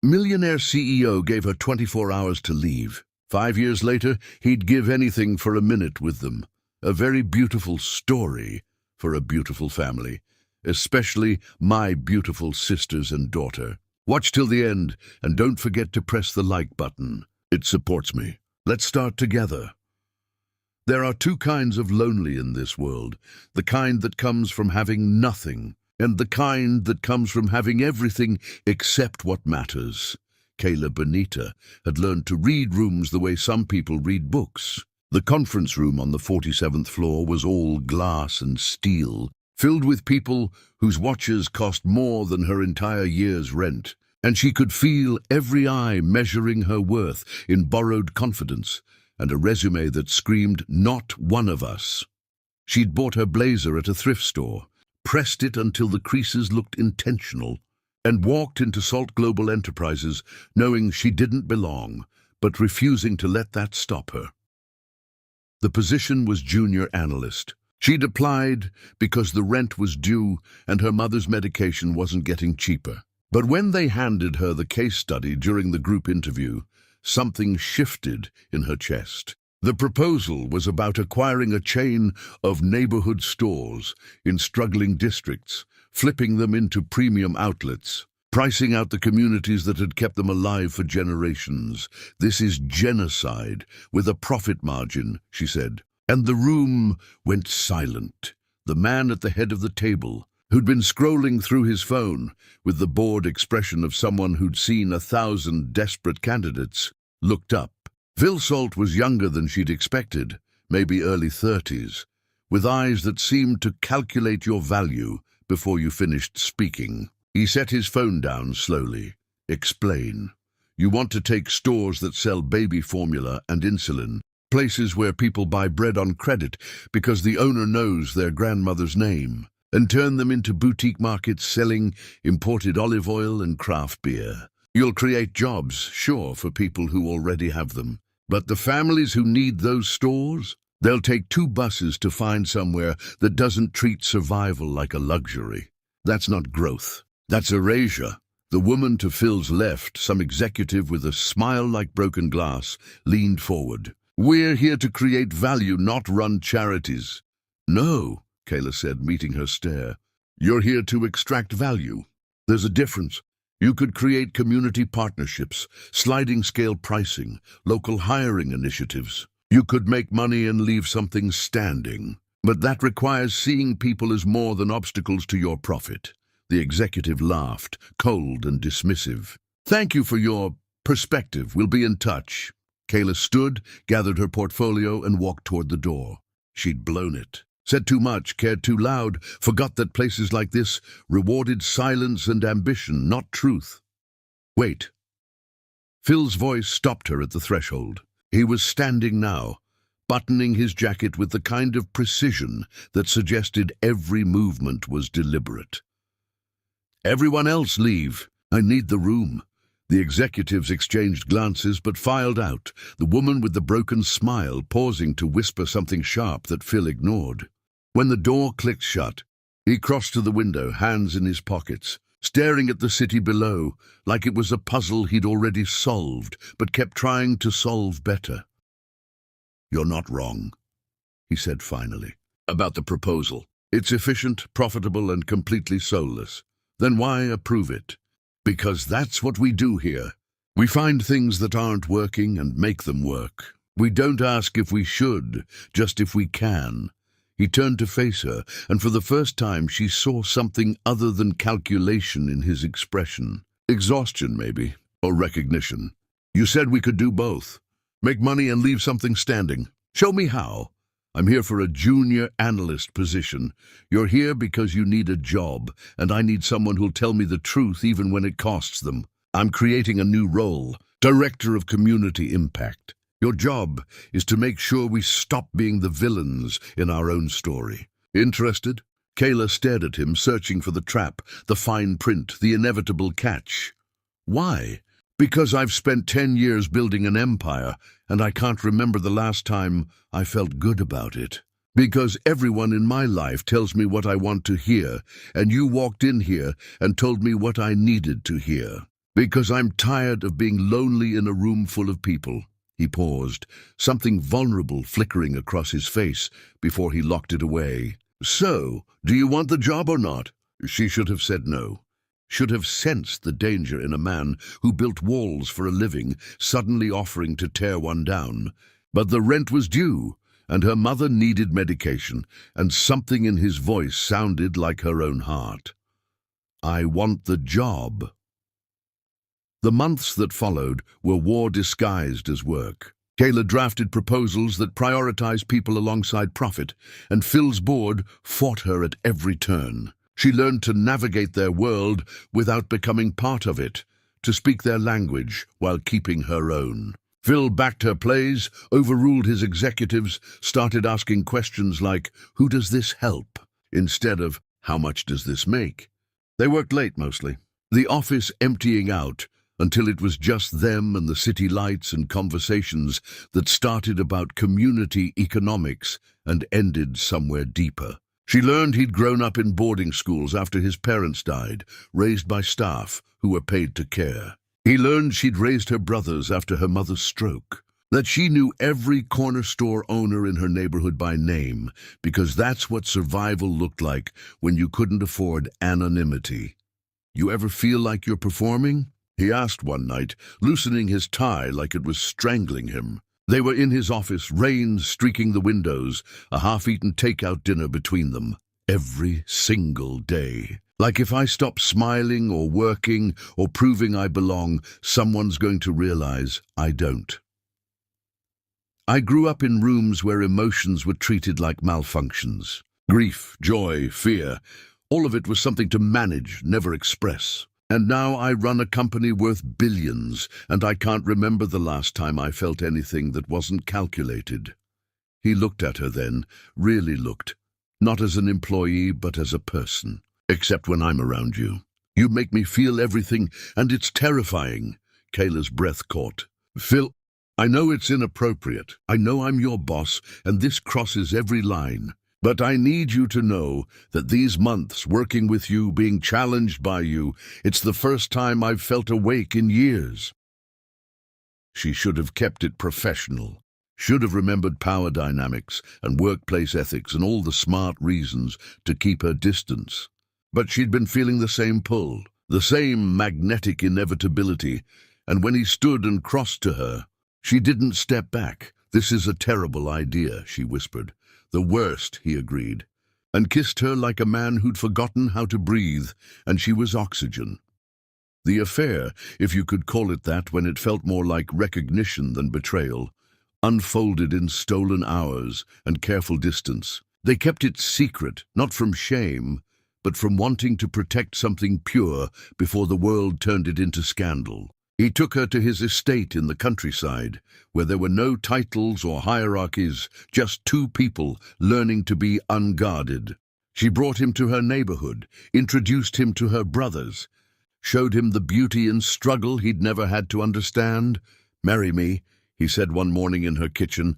Millionaire CEO gave her 24 hours to leave. 5 years later, he'd give anything for a minute with them. A very beautiful story for a beautiful family, especially my beautiful sisters and daughter. Watch till the end, and don't forget to press the like button. It supports me. Let's start together. There are two kinds of lonely in this world, the kind that comes from having nothing, and the kind that comes from having everything except what matters. Kayla Bonita had learned to read rooms the way some people read books. The conference room on the 47th floor was all glass and steel, filled with people whose watches cost more than her entire year's rent, and she could feel every eye measuring her worth in borrowed confidence and a resume that screamed, "Not one of us." She'd bought her blazer at a thrift store, pressed it until the creases looked intentional, and walked into Salt Global Enterprises knowing she didn't belong, but refusing to let that stop her. The position was junior analyst. She'd applied because the rent was due and her mother's medication wasn't getting cheaper. But when they handed her the case study during the group interview, something shifted in her chest. The proposal was about acquiring a chain of neighborhood stores in struggling districts, flipping them into premium outlets, pricing out the communities that had kept them alive for generations. "This is genocide with a profit margin," she said. And the room went silent. The man at the head of the table, who'd been scrolling through his phone with the bored expression of someone who'd seen 1,000 desperate candidates, looked up. Phil Salt was younger than she'd expected, maybe early 30s, with eyes that seemed to calculate your value before you finished speaking. He set his phone down slowly. "Explain. You want to take stores that sell baby formula and insulin, places where people buy bread on credit because the owner knows their grandmother's name, and turn them into boutique markets selling imported olive oil and craft beer. You'll create jobs, sure, for people who already have them. But the families who need those stores, they'll take 2 buses to find somewhere that doesn't treat survival like a luxury. That's not growth. That's erasure." The woman to Phil's left, some executive with a smile like broken glass, leaned forward. "We're here to create value, not run charities." "No," Kayla said, meeting her stare. "You're here to extract value. There's a difference. You could create community partnerships, sliding scale pricing, local hiring initiatives. You could make money and leave something standing. But that requires seeing people as more than obstacles to your profit." The executive laughed, cold and dismissive. "Thank you for your perspective. We'll be in touch." Kayla stood, gathered her portfolio, and walked toward the door. She'd blown it. Said too much, cared too loud, forgot that places like this rewarded silence and ambition, not truth. "Wait." Phil's voice stopped her at the threshold. He was standing now, buttoning his jacket with the kind of precision that suggested every movement was deliberate. "Everyone else leave. I need the room." The executives exchanged glances but filed out, the woman with the broken smile pausing to whisper something sharp that Phil ignored. When the door clicked shut, he crossed to the window, hands in his pockets, staring at the city below like it was a puzzle he'd already solved but kept trying to solve better. "You're not wrong," he said finally, "about the proposal. It's efficient, profitable, and completely soulless. Then why approve it? Because that's what we do here. We find things that aren't working and make them work. We don't ask if we should, just if we can." He turned to face her, and for the first time she saw something other than calculation in his expression. Exhaustion, maybe, or recognition. "You said we could do both. Make money and leave something standing. Show me how. I'm here for a junior analyst position. You're here because you need a job, and I need someone who'll tell me the truth even when it costs them. I'm creating a new role, Director of Community Impact. Your job is to make sure we stop being the villains in our own story. Interested?" Kayla stared at him, searching for the trap, the fine print, the inevitable catch. "Why?" "Because I've spent 10 years building an empire, and I can't remember the last time I felt good about it. Because everyone in my life tells me what I want to hear, and you walked in here and told me what I needed to hear. Because I'm tired of being lonely in a room full of people. He paused, something vulnerable flickering across his face before he locked it away. So, do you want the job or not? She should have said no. Should have sensed the danger in a man who built walls for a living, suddenly offering to tear one down. But the rent was due, and her mother needed medication, and something in his voice sounded like her own heart. I want the job. The months that followed were war disguised as work. Kayla drafted proposals that prioritized people alongside profit, and Phil's board fought her at every turn. She learned to navigate their world without becoming part of it, to speak their language while keeping her own. Phil backed her plays, overruled his executives, started asking questions like, "Who does this help?" instead of, "How much does this make?" They worked late mostly, the office emptying out, until it was just them and the city lights and conversations that started about community economics and ended somewhere deeper. She learned he'd grown up in boarding schools after his parents died, raised by staff who were paid to care. He learned she'd raised her brothers after her mother's stroke, that she knew every corner store owner in her neighborhood by name, because that's what survival looked like when you couldn't afford anonymity. "You ever feel like you're performing?" he asked one night, loosening his tie like it was strangling him. They were in his office, rain streaking the windows, a half-eaten takeout dinner between them. Every single day. Like if I stop smiling or working or proving I belong, someone's going to realize I don't. I grew up in rooms where emotions were treated like malfunctions. Grief, joy, fear, all of it was something to manage, never express. And now I run a company worth billions, and I can't remember the last time I felt anything that wasn't calculated. He looked at her then, really looked, not as an employee, but as a person. "Except when I'm around you. You make me feel everything, and it's terrifying." Kayla's breath caught. "Phil, I know it's inappropriate. I know I'm your boss, and this crosses every line. But I need you to know that these months working with you, being challenged by you, it's the first time I've felt awake in years." She should have kept it professional. Should have remembered power dynamics and workplace ethics and all the smart reasons to keep her distance. But she'd been feeling the same pull, the same magnetic inevitability, and when he stood and crossed to her, she didn't step back. "This is a terrible idea," she whispered. "The worst," he agreed, and kissed her like a man who'd forgotten how to breathe, and she was oxygen. The affair, if you could call it that when it felt more like recognition than betrayal, unfolded in stolen hours and careful distance. They kept it secret, not from shame, but from wanting to protect something pure before the world turned it into scandal. He took her to his estate in the countryside, where there were no titles or hierarchies, just two people learning to be unguarded. She brought him to her neighborhood, introduced him to her brothers, showed him the beauty in struggle he'd never had to understand. "Marry me," he said one morning in her kitchen,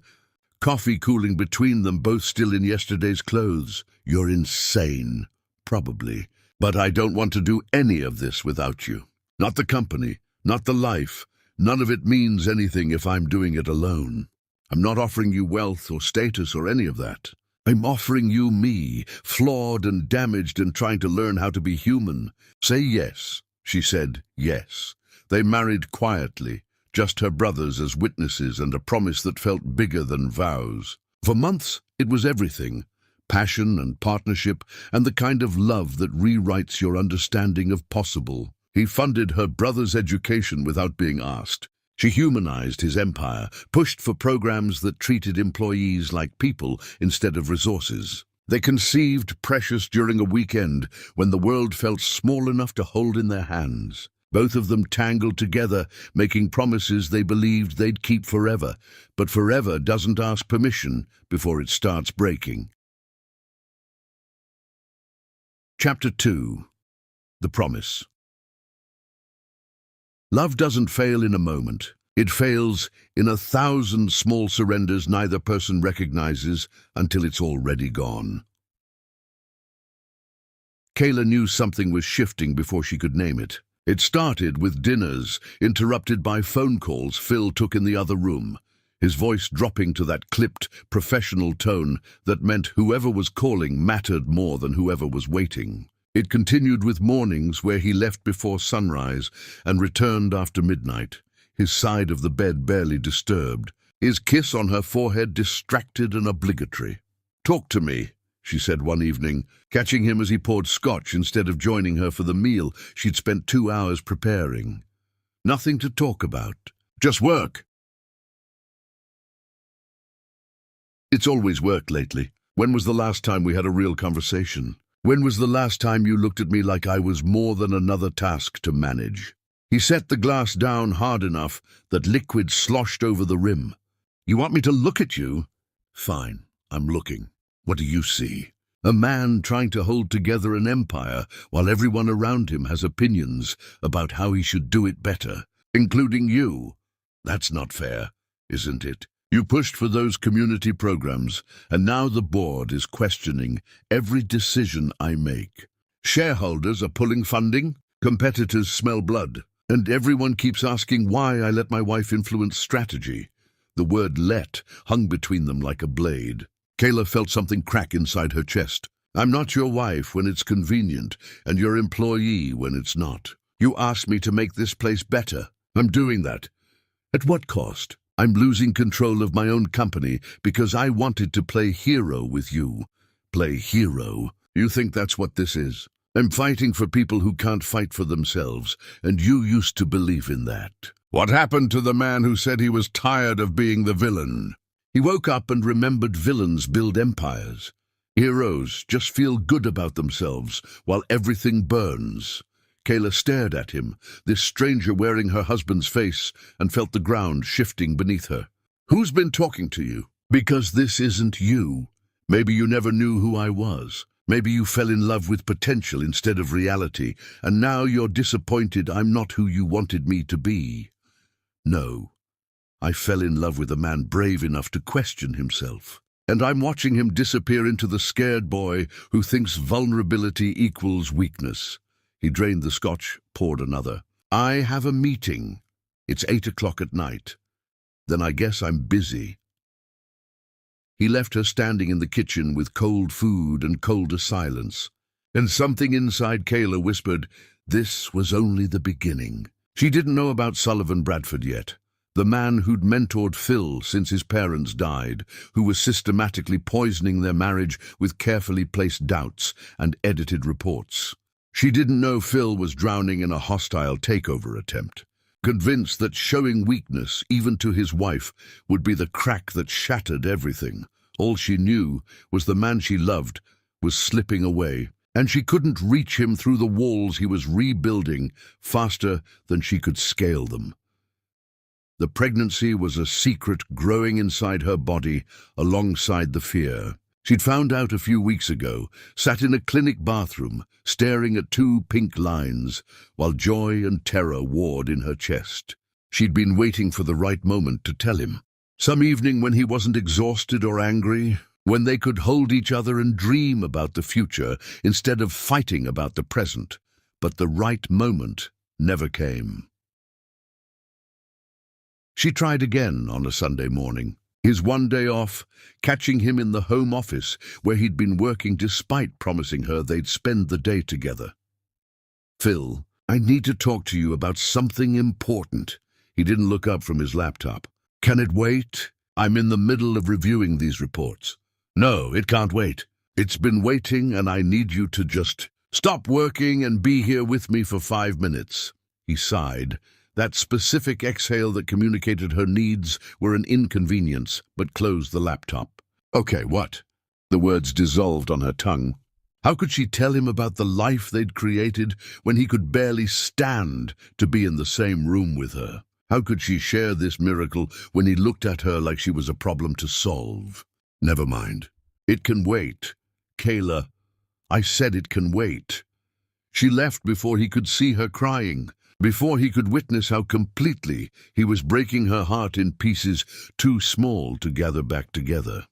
coffee cooling between them, both still in yesterday's clothes. "You're insane." "Probably, but I don't want to do any of this without you. Not the company. Not the life. None of it means anything if I'm doing it alone. I'm not offering you wealth or status or any of that. I'm offering you me, flawed and damaged and trying to learn how to be human. Say yes." She said yes. They married quietly, just her brothers as witnesses and a promise that felt bigger than vows. For months, it was everything. Passion and partnership and the kind of love that rewrites your understanding of possible. He funded her brother's education without being asked. She humanized his empire, pushed for programs that treated employees like people instead of resources. They conceived Precious during a weekend when the world felt small enough to hold in their hands. Both of them tangled together, making promises they believed they'd keep forever. But forever doesn't ask permission before it starts breaking. Chapter 2. The Promise. Love doesn't fail in a moment. It fails in 1,000 small surrenders neither person recognizes until it's already gone. Kayla knew something was shifting before she could name it. It started with dinners, interrupted by phone calls Phil took in the other room, his voice dropping to that clipped, professional tone that meant whoever was calling mattered more than whoever was waiting. It continued with mornings where he left before sunrise and returned after midnight, his side of the bed barely disturbed, his kiss on her forehead distracted and obligatory. "Talk to me," she said one evening, catching him as he poured scotch instead of joining her for the meal she'd spent 2 hours preparing. "Nothing to talk about. Just work." "It's always work lately. When was the last time we had a real conversation? When was the last time you looked at me like I was more than another task to manage?" He set the glass down hard enough that liquid sloshed over the rim. "You want me to look at you? Fine, I'm looking. What do you see? A man trying to hold together an empire while everyone around him has opinions about how he should do it better, including you. That's not fair, isn't it? You pushed for those community programs, and now the board is questioning every decision I make. Shareholders are pulling funding, competitors smell blood, and everyone keeps asking why I let my wife influence strategy." The word "let" hung between them like a blade. Kayla felt something crack inside her chest. "I'm not your wife when it's convenient, and your employee when it's not. You asked me to make this place better. I'm doing that. At what cost? I'm losing control of my own company because I wanted to play hero with you." Play hero? You think that's what this is? I'm fighting for people who can't fight for themselves, and you used to believe in that. What happened to the man who said he was tired of being the villain? He woke up and remembered villains build empires. Heroes just feel good about themselves while everything burns. Kayla stared at him, this stranger wearing her husband's face, and felt the ground shifting beneath her. "Who's been talking to you? Because this isn't you. Maybe you never knew who I was. Maybe you fell in love with potential instead of reality, and now you're disappointed I'm not who you wanted me to be." "No. I fell in love with a man brave enough to question himself. And I'm watching him disappear into the scared boy who thinks vulnerability equals weakness." He drained the scotch, poured another. "I have a meeting. It's 8 o'clock at night. Then I guess I'm busy." He left her standing in the kitchen with cold food and colder silence. And something inside Kayla whispered, this was only the beginning. She didn't know about Sullivan Bradford yet, the man who'd mentored Phil since his parents died, who was systematically poisoning their marriage with carefully placed doubts and edited reports. She didn't know Phil was drowning in a hostile takeover attempt, convinced that showing weakness, even to his wife, would be the crack that shattered everything. All she knew was the man she loved was slipping away, and she couldn't reach him through the walls he was rebuilding faster than she could scale them. The pregnancy was a secret growing inside her body alongside the fear. She'd found out a few weeks ago, sat in a clinic bathroom, staring at 2 pink lines, while joy and terror warred in her chest. She'd been waiting for the right moment to tell him. Some evening when he wasn't exhausted or angry, when they could hold each other and dream about the future instead of fighting about the present. But the right moment never came. She tried again on a Sunday morning, his one day off, catching him in the home office where he'd been working despite promising her they'd spend the day together. "Phil, I need to talk to you about something important." He didn't look up from his laptop. "Can it wait? I'm in the middle of reviewing these reports." "No, it can't wait. It's been waiting, and I need you to just stop working and be here with me for 5 minutes. He sighed. That specific exhale that communicated her needs were an inconvenience, but closed the laptop. "Okay, what?" The words dissolved on her tongue. How could she tell him about the life they'd created when he could barely stand to be in the same room with her? How could she share this miracle when he looked at her like she was a problem to solve? "Never mind. It can wait. Kayla, I said it can wait." She left before he could see her crying, before he could witness how completely he was breaking her heart in pieces too small to gather back together.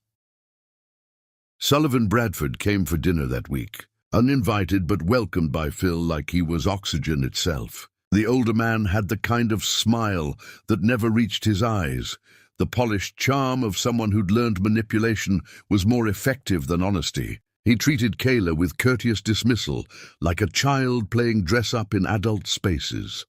Sullivan Bradford came for dinner that week, uninvited but welcomed by Phil like he was oxygen itself. The older man had the kind of smile that never reached his eyes. The polished charm of someone who'd learned manipulation was more effective than honesty. He treated Kayla with courteous dismissal, like a child playing dress-up in adult spaces.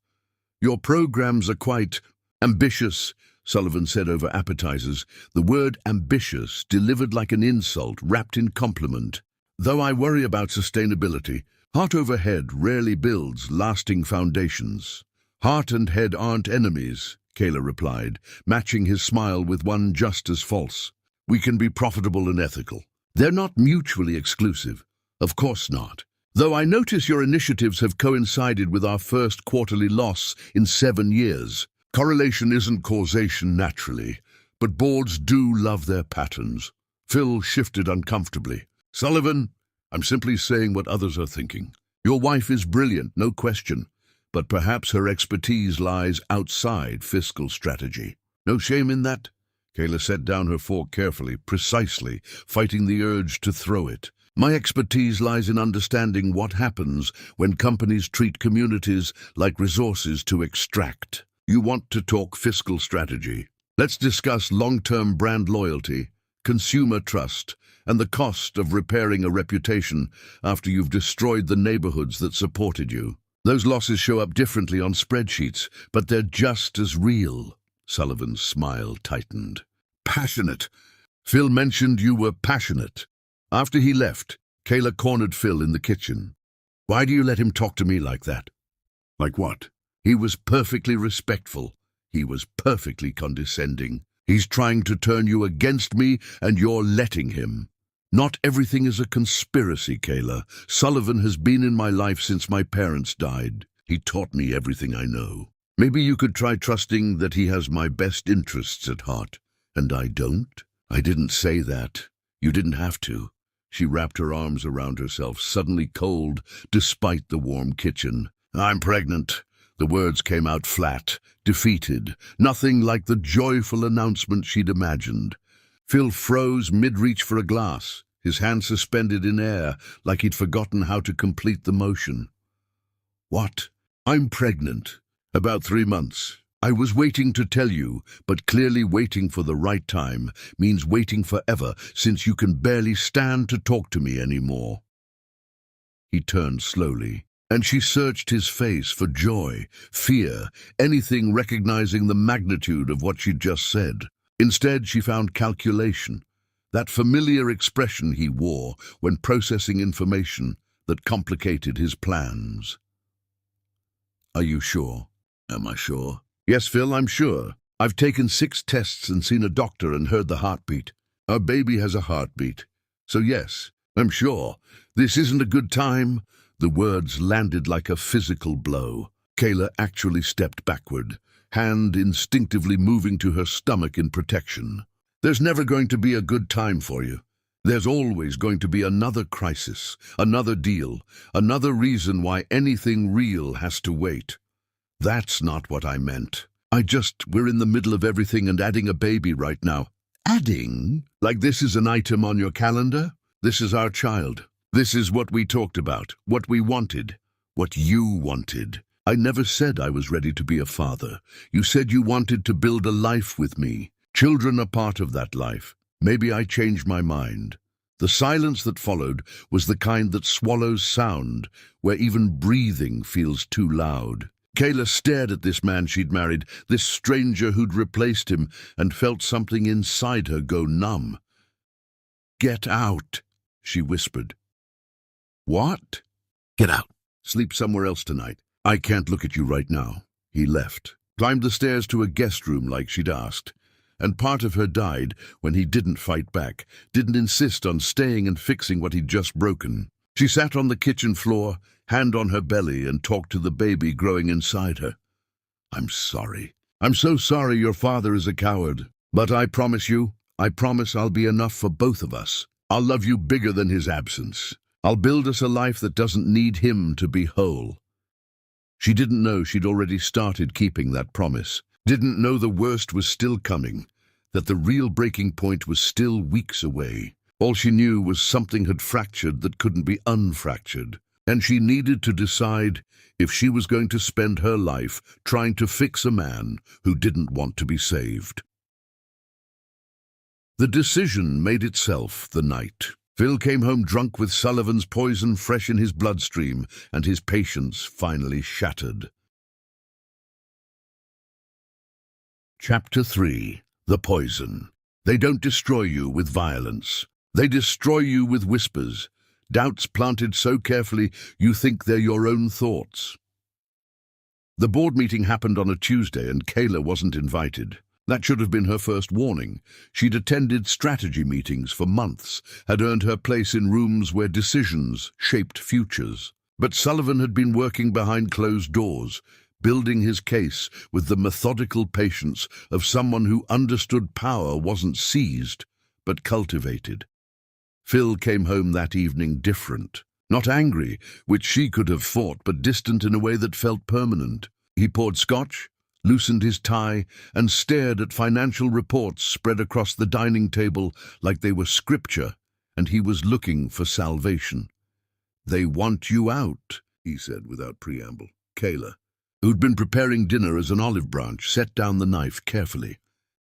"Your programs are quite ambitious," Sullivan said over appetizers, the word ambitious delivered like an insult wrapped in compliment. "Though I worry about sustainability, heart over head rarely builds lasting foundations." "Heart and head aren't enemies," Kayla replied, matching his smile with one just as false. "We can be profitable and ethical. They're not mutually exclusive." "Of course not. Though I notice your initiatives have coincided with our first quarterly loss in 7 years. Correlation isn't causation naturally, but boards do love their patterns." Phil shifted uncomfortably. "Sullivan, I'm simply saying what others are thinking. Your wife is brilliant, no question, but perhaps her expertise lies outside fiscal strategy." "No shame in that." Kayla set down her fork carefully, precisely, fighting the urge to throw it. "My expertise lies in understanding what happens when companies treat communities like resources to extract." "You want to talk fiscal strategy? Let's discuss long-term brand loyalty, consumer trust, and the cost of repairing a reputation after you've destroyed the neighborhoods that supported you. Those losses show up differently on spreadsheets, but they're just as real." Sullivan's smile tightened. "Passionate. Phil mentioned you were passionate." After he left, Kayla cornered Phil in the kitchen. "Why do you let him talk to me like that?" "Like what?" "He was perfectly respectful. He was perfectly condescending. He's trying to turn you against me, and you're letting him." "Not everything is a conspiracy, Kayla. Sullivan has been in my life since my parents died. He taught me everything I know. Maybe you could try trusting that he has my best interests at heart. And I don't?" "I didn't say that. You didn't have to." She wrapped her arms around herself, suddenly cold despite the warm kitchen. "I'm pregnant." The words came out flat, defeated, nothing like the joyful announcement she'd imagined. Phil froze mid-reach for a glass, his hand suspended in air, like he'd forgotten how to complete the motion. "What?" "I'm pregnant. About 3 months. I was waiting to tell you, but clearly waiting for the right time means waiting forever, since you can barely stand to talk to me anymore." He turned slowly, and she searched his face for joy, fear, anything recognizing the magnitude of what she'd just said. Instead, she found calculation, that familiar expression he wore when processing information that complicated his plans. "Are you sure?" "Am I sure?" "Yes, Phil, I'm sure. I've taken 6 tests and seen a doctor and heard the heartbeat. Our baby has a heartbeat. So yes, I'm sure. This isn't a good time." The words landed like a physical blow. Kayla actually stepped backward, hand instinctively moving to her stomach in protection. "There's never going to be a good time for you. There's always going to be another crisis, another deal, another reason why anything real has to wait." "That's not what I meant. We're in the middle of everything and adding a baby right now." "Adding? Like this is an item on your calendar? This is our child. This is what we talked about, what we wanted, what you wanted. I never said I was ready to be a father. You said you wanted to build a life with me. Children are part of that life. Maybe I changed my mind." The silence that followed was the kind that swallows sound, where even breathing feels too loud. Kayla stared at this man she'd married, this stranger who'd replaced him, and felt something inside her go numb. "Get out," she whispered. "What?" "Get out. Sleep somewhere else tonight. I can't look at you right now." He left, climbed the stairs to a guest room like she'd asked, and part of her died when he didn't fight back, didn't insist on staying and fixing what he'd just broken. She sat on the kitchen floor, hand on her belly, and talked to the baby growing inside her. "I'm sorry. I'm so sorry your father is a coward. But I promise I'll be enough for both of us. I'll love you bigger than his absence. I'll build us a life that doesn't need him to be whole." She didn't know she'd already started keeping that promise, didn't know the worst was still coming, that the real breaking point was still weeks away. All she knew was something had fractured that couldn't be unfractured. and she needed to decide if she was going to spend her life trying to fix a man who didn't want to be saved. The decision made itself the night. Phil came home drunk with Sullivan's poison fresh in his bloodstream, and his patience finally shattered. Chapter 3. The Poison. They don't destroy you with violence. They destroy you with whispers, doubts planted so carefully you think they're your own thoughts. The board meeting happened on a Tuesday and Kayla wasn't invited. That should have been her first warning. She'd attended strategy meetings for months, had earned her place in rooms where decisions shaped futures. But Sullivan had been working behind closed doors, building his case with the methodical patience of someone who understood power wasn't seized, but cultivated. Phil came home that evening different. Not angry, which she could have fought, but distant in a way that felt permanent. He poured scotch, loosened his tie, and stared at financial reports spread across the dining table like they were scripture, and he was looking for salvation. "They want you out," he said without preamble. Kayla, who'd been preparing dinner as an olive branch, set down the knife carefully.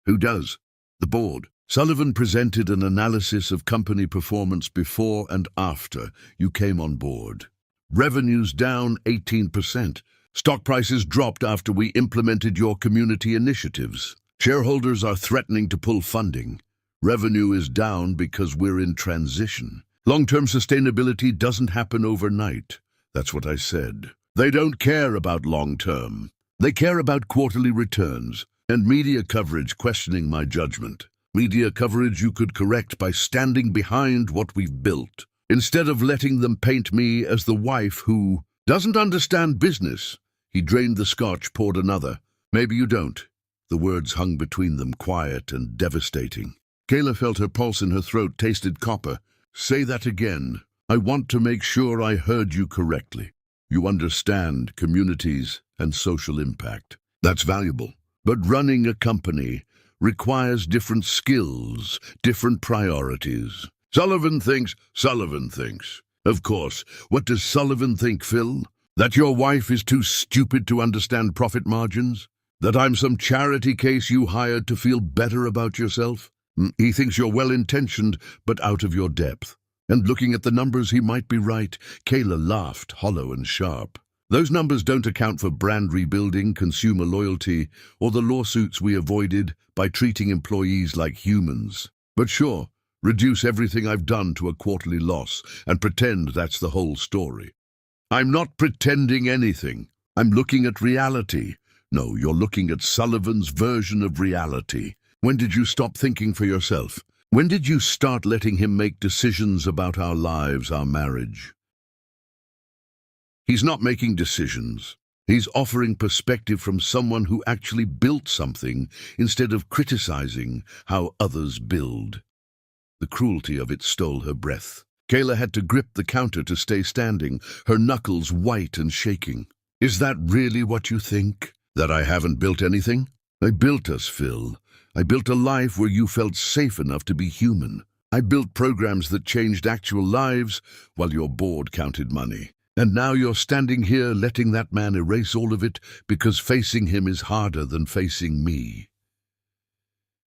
"Who does?" "The board." Sullivan presented an analysis of company performance before and after you came on board. Revenues down 18%. Stock prices dropped after we implemented your community initiatives. Shareholders are threatening to pull funding. Revenue is down because we're in transition. Long-term sustainability doesn't happen overnight. That's what I said. They don't care about long-term. They care about quarterly returns and media coverage questioning my judgment. Media coverage you could correct by standing behind what we've built, instead of letting them paint me as the wife who doesn't understand business. He drained the scotch, poured another. "Maybe you don't." The words hung between them, quiet and devastating. Kayla felt her pulse in her throat, tasted copper. "Say that again. I want to make sure I heard you correctly. You understand communities and social impact. That's valuable. But running a company requires different skills, different priorities. Sullivan thinks. Of course. What does Sullivan think, Phil? That your wife is too stupid to understand profit margins? That I'm some charity case you hired to feel better about yourself? He thinks you're well-intentioned, but out of your depth. And looking at the numbers, he might be right." Kayla laughed, hollow and sharp. "Those numbers don't account for brand rebuilding, consumer loyalty, or the lawsuits we avoided by treating employees like humans. But sure, reduce everything I've done to a quarterly loss and pretend that's the whole story." "I'm not pretending anything. I'm looking at reality." "No, you're looking at Sullivan's version of reality. When did you stop thinking for yourself? When did you start letting him make decisions about our lives, our marriage?" He's not making decisions. He's offering perspective from someone who actually built something instead of criticizing how others build. The cruelty of it stole her breath. Kayla had to grip the counter to stay standing, her knuckles white and shaking. "Is that really what you think? That I haven't built anything? I built us, Phil. I built a life where you felt safe enough to be human. I built programs that changed actual lives while your board counted money. And now you're standing here letting that man erase all of it because facing him is harder than facing me.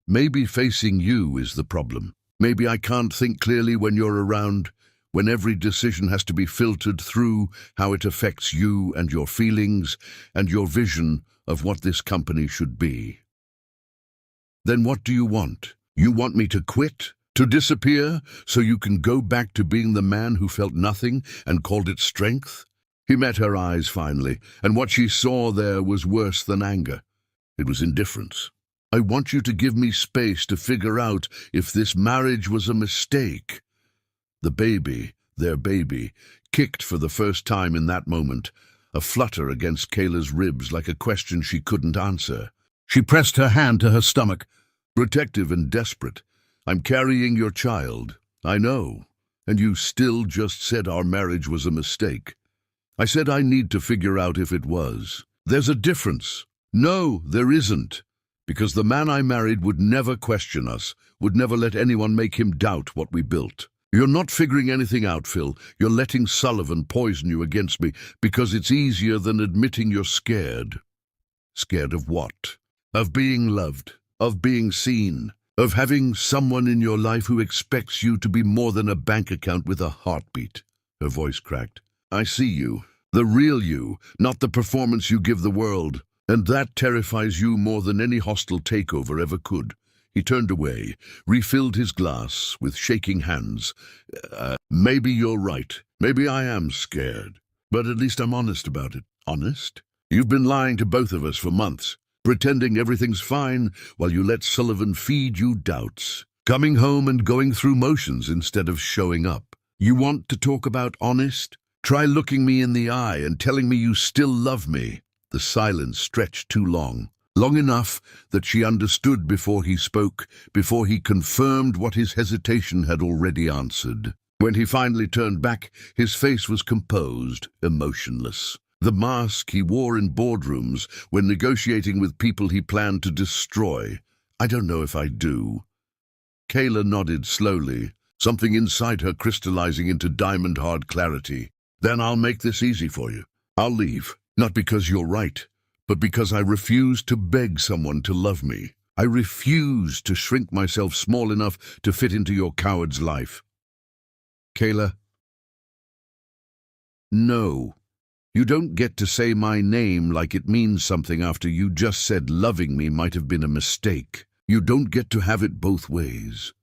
Maybe facing you is the problem. Maybe I can't think clearly when you're around, when every decision has to be filtered through how it affects you and your feelings and your vision of what this company should be." "Then what do you want? You want me to quit? To disappear so you can go back to being the man who felt nothing and called it strength?" He met her eyes finally, and what she saw there was worse than anger. It was indifference. "I want you to give me space to figure out if this marriage was a mistake." The baby, their baby, kicked for the first time in that moment, a flutter against Kayla's ribs like a question she couldn't answer. She pressed her hand to her stomach, protective and desperate. "I'm carrying your child. I know. And you still just said our marriage was a mistake." "I said I need to figure out if it was. There's a difference." "No, there isn't. Because the man I married would never question us, would never let anyone make him doubt what we built. You're not figuring anything out, Phil. You're letting Sullivan poison you against me because it's easier than admitting you're scared. Scared of what? Of being loved, of being seen, of having someone in your life who expects you to be more than a bank account with a heartbeat. Her voice cracked. I see you, the real you, not the performance you give the world. And that terrifies you more than any hostile takeover ever could. He turned away, refilled his glass with shaking hands. Maybe you're right. Maybe I am scared. But at least I'm honest about it. Honest? You've been lying to both of us for months, pretending everything's fine while you let Sullivan feed you doubts. Coming home and going through motions instead of showing up. You want to talk about honest? Try looking me in the eye and telling me you still love me. The silence stretched too long. Long enough that she understood before he spoke, before he confirmed what his hesitation had already answered. When he finally turned back, his face was composed, emotionless. The mask he wore in boardrooms when negotiating with people he planned to destroy. I don't know if I do. Kayla nodded slowly, something inside her crystallizing into diamond-hard clarity. Then I'll make this easy for you. I'll leave, not because you're right, but because I refuse to beg someone to love me. I refuse to shrink myself small enough to fit into your coward's life. Kayla? No. You don't get to say my name like it means something after you just said loving me might have been a mistake. You don't get to have it both ways.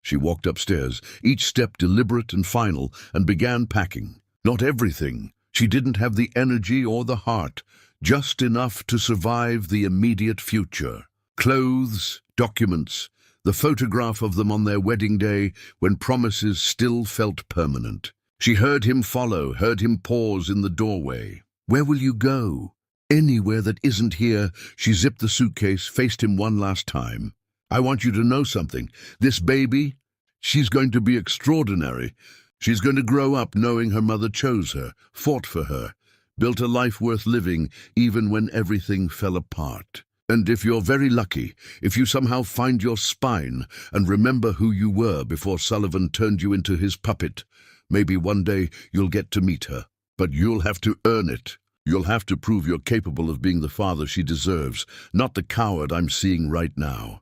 She walked upstairs, each step deliberate and final, and began packing. Not everything. She didn't have the energy or the heart, just enough to survive the immediate future. Clothes, documents, the photograph of them on their wedding day when promises still felt permanent. She heard him follow, heard him pause in the doorway. Where will you go? Anywhere that isn't here. She zipped the suitcase, faced him one last time. I want you to know something. This baby, she's going to be extraordinary. She's going to grow up knowing her mother chose her, fought for her, built a life worth living even when everything fell apart. And if you're very lucky, if you somehow find your spine and remember who you were before Sullivan turned you into his puppet, maybe one day you'll get to meet her. But you'll have to earn it. You'll have to prove you're capable of being the father she deserves, not the coward I'm seeing right now.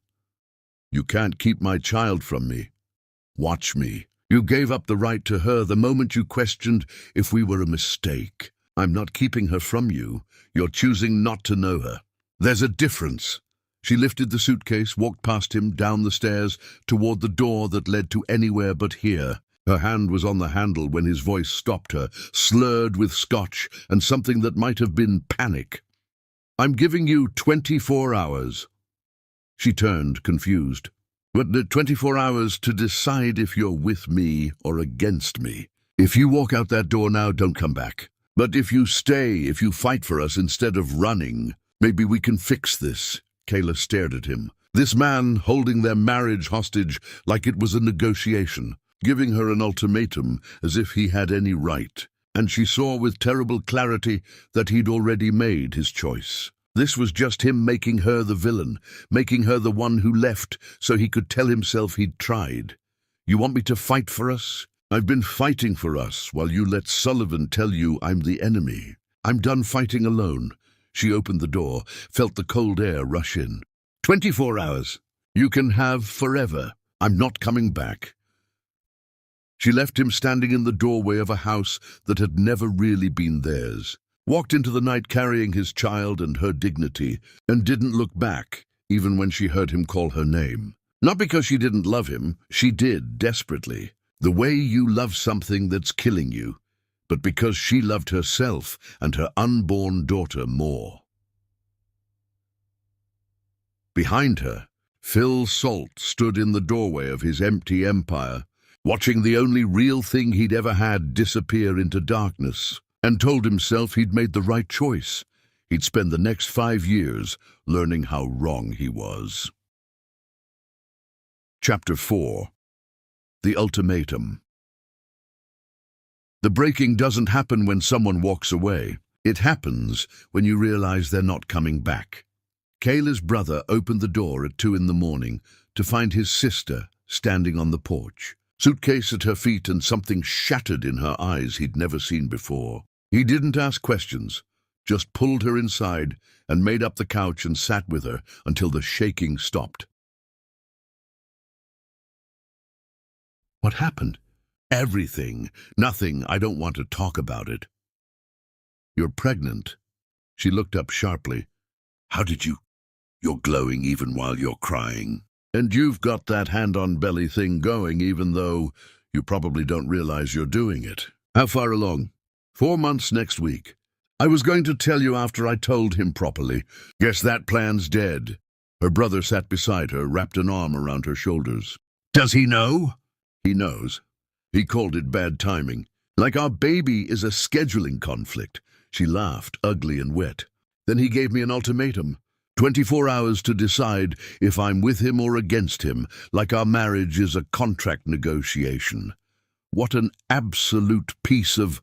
You can't keep my child from me. Watch me. You gave up the right to her the moment you questioned if we were a mistake. I'm not keeping her from you. You're choosing not to know her. There's a difference. She lifted the suitcase, walked past him, down the stairs, toward the door that led to anywhere but here. Her hand was on the handle when his voice stopped her, slurred with scotch and something that might have been panic. I'm giving you 24 hours. She turned, confused. But 24 hours to decide if you're with me or against me. If you walk out that door now, don't come back. But if you stay, if you fight for us instead of running, maybe we can fix this. Kayla stared at him. This man holding their marriage hostage like it was a negotiation, giving her an ultimatum as if he had any right. And she saw with terrible clarity that he'd already made his choice. This was just him making her the villain, making her the one who left so he could tell himself he'd tried. You want me to fight for us? I've been fighting for us while you let Sullivan tell you I'm the enemy. I'm done fighting alone. She opened the door, felt the cold air rush in. 24 hours. You can have forever. I'm not coming back. She left him standing in the doorway of a house that had never really been theirs. Walked into the night carrying his child and her dignity, and didn't look back, even when she heard him call her name. Not because she didn't love him, she did, desperately. The way you love something that's killing you, but because she loved herself and her unborn daughter more. Behind her, Phil Salt stood in the doorway of his empty empire, watching the only real thing he'd ever had disappear into darkness, and told himself he'd made the right choice. He'd spend the next 5 years learning how wrong he was. Chapter 4. The Ultimatum. The breaking doesn't happen when someone walks away. It happens when you realize they're not coming back. Kayla's brother opened the door at 2 in the morning to find his sister standing on the porch, suitcase at her feet and something shattered in her eyes he'd never seen before. He didn't ask questions, just pulled her inside and made up the couch and sat with her until the shaking stopped. What happened? Everything. Nothing. I don't want to talk about it. You're pregnant. She looked up sharply. How did you? You're glowing even while you're crying. And you've got that hand-on-belly thing going even though you probably don't realize you're doing it. How far along? 4 months next week. I was going to tell you after I told him properly. Guess that plan's dead. Her brother sat beside her, wrapped an arm around her shoulders. Does he know? He knows. He called it bad timing. Like our baby is a scheduling conflict. She laughed, ugly and wet. Then he gave me an ultimatum. 24 hours to decide if I'm with him or against him, like our marriage is a contract negotiation. What an absolute piece of...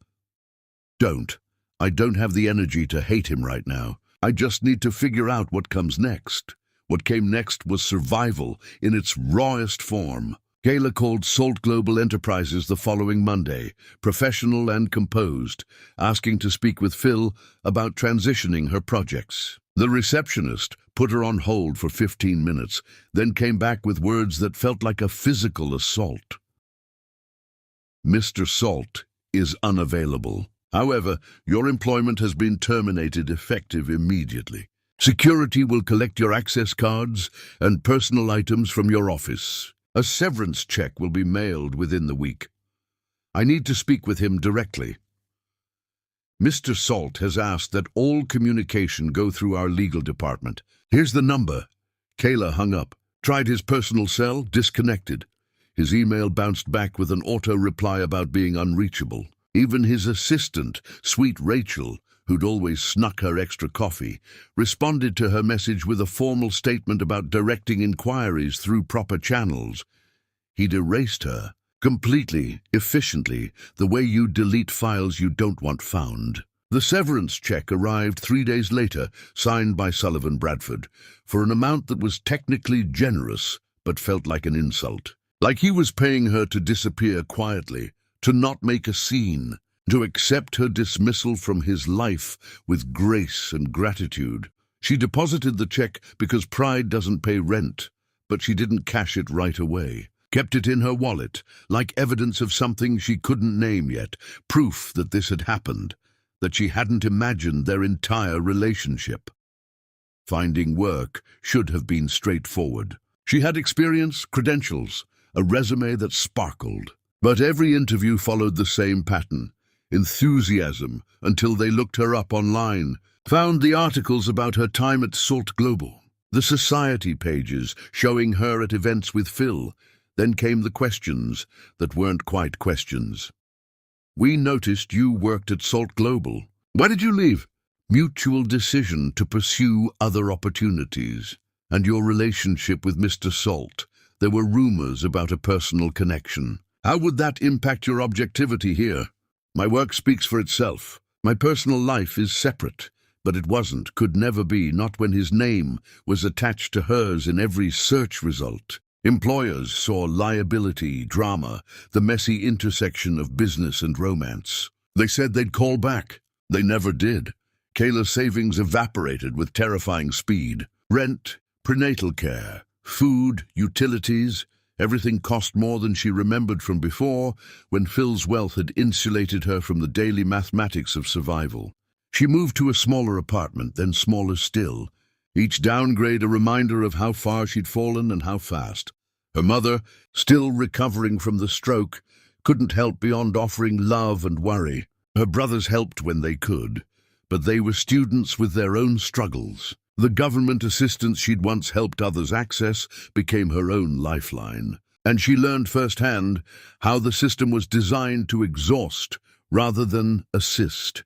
Don't. I don't have the energy to hate him right now. I just need to figure out what comes next. What came next was survival in its rawest form. Kayla called Salt Global Enterprises the following Monday, professional and composed, asking to speak with Phil about transitioning her projects. The receptionist put her on hold for 15 minutes, then came back with words that felt like a physical assault. Mr. Salt is unavailable. However, your employment has been terminated effective immediately. Security will collect your access cards and personal items from your office. A severance check will be mailed within the week. I need to speak with him directly. Mr. Salt has asked that all communication go through our legal department. Here's the number. Kayla hung up. Tried his personal cell, disconnected. His email bounced back with an auto-reply about being unreachable. Even his assistant, sweet Rachel, who'd always snuck her extra coffee, responded to her message with a formal statement about directing inquiries through proper channels. He'd erased her, completely, efficiently, the way you delete files you don't want found. The severance check arrived 3 days later, signed by Sullivan Bradford, for an amount that was technically generous, but felt like an insult. Like he was paying her to disappear quietly, to not make a scene, to accept her dismissal from his life with grace and gratitude. She deposited the check because pride doesn't pay rent, but she didn't cash it right away. Kept it in her wallet, like evidence of something she couldn't name yet, proof that this had happened, that she hadn't imagined their entire relationship. Finding work should have been straightforward. She had experience, credentials, a resume that sparkled. But every interview followed the same pattern. Enthusiasm, until they looked her up online, found the articles about her time at Salt Global, the society pages showing her at events with Phil. Then came the questions that weren't quite questions. We noticed you worked at Salt Global. Why did you leave? Mutual decision to pursue other opportunities. And your relationship with Mr. Salt. There were rumors about a personal connection. How would that impact your objectivity here? My work speaks for itself. My personal life is separate, but it wasn't, could never be, not when his name was attached to hers in every search result. Employers saw liability, drama, the messy intersection of business and romance. They said they'd call back. They never did. Kayla's savings evaporated with terrifying speed. Rent, prenatal care, food, utilities, everything cost more than she remembered from before, when Phil's wealth had insulated her from the daily mathematics of survival. She moved to a smaller apartment, then smaller still, each downgrade a reminder of how far she'd fallen and how fast. Her mother, still recovering from the stroke, couldn't help beyond offering love and worry. Her brothers helped when they could, but they were students with their own struggles. The government assistance she'd once helped others access became her own lifeline, and she learned firsthand how the system was designed to exhaust rather than assist.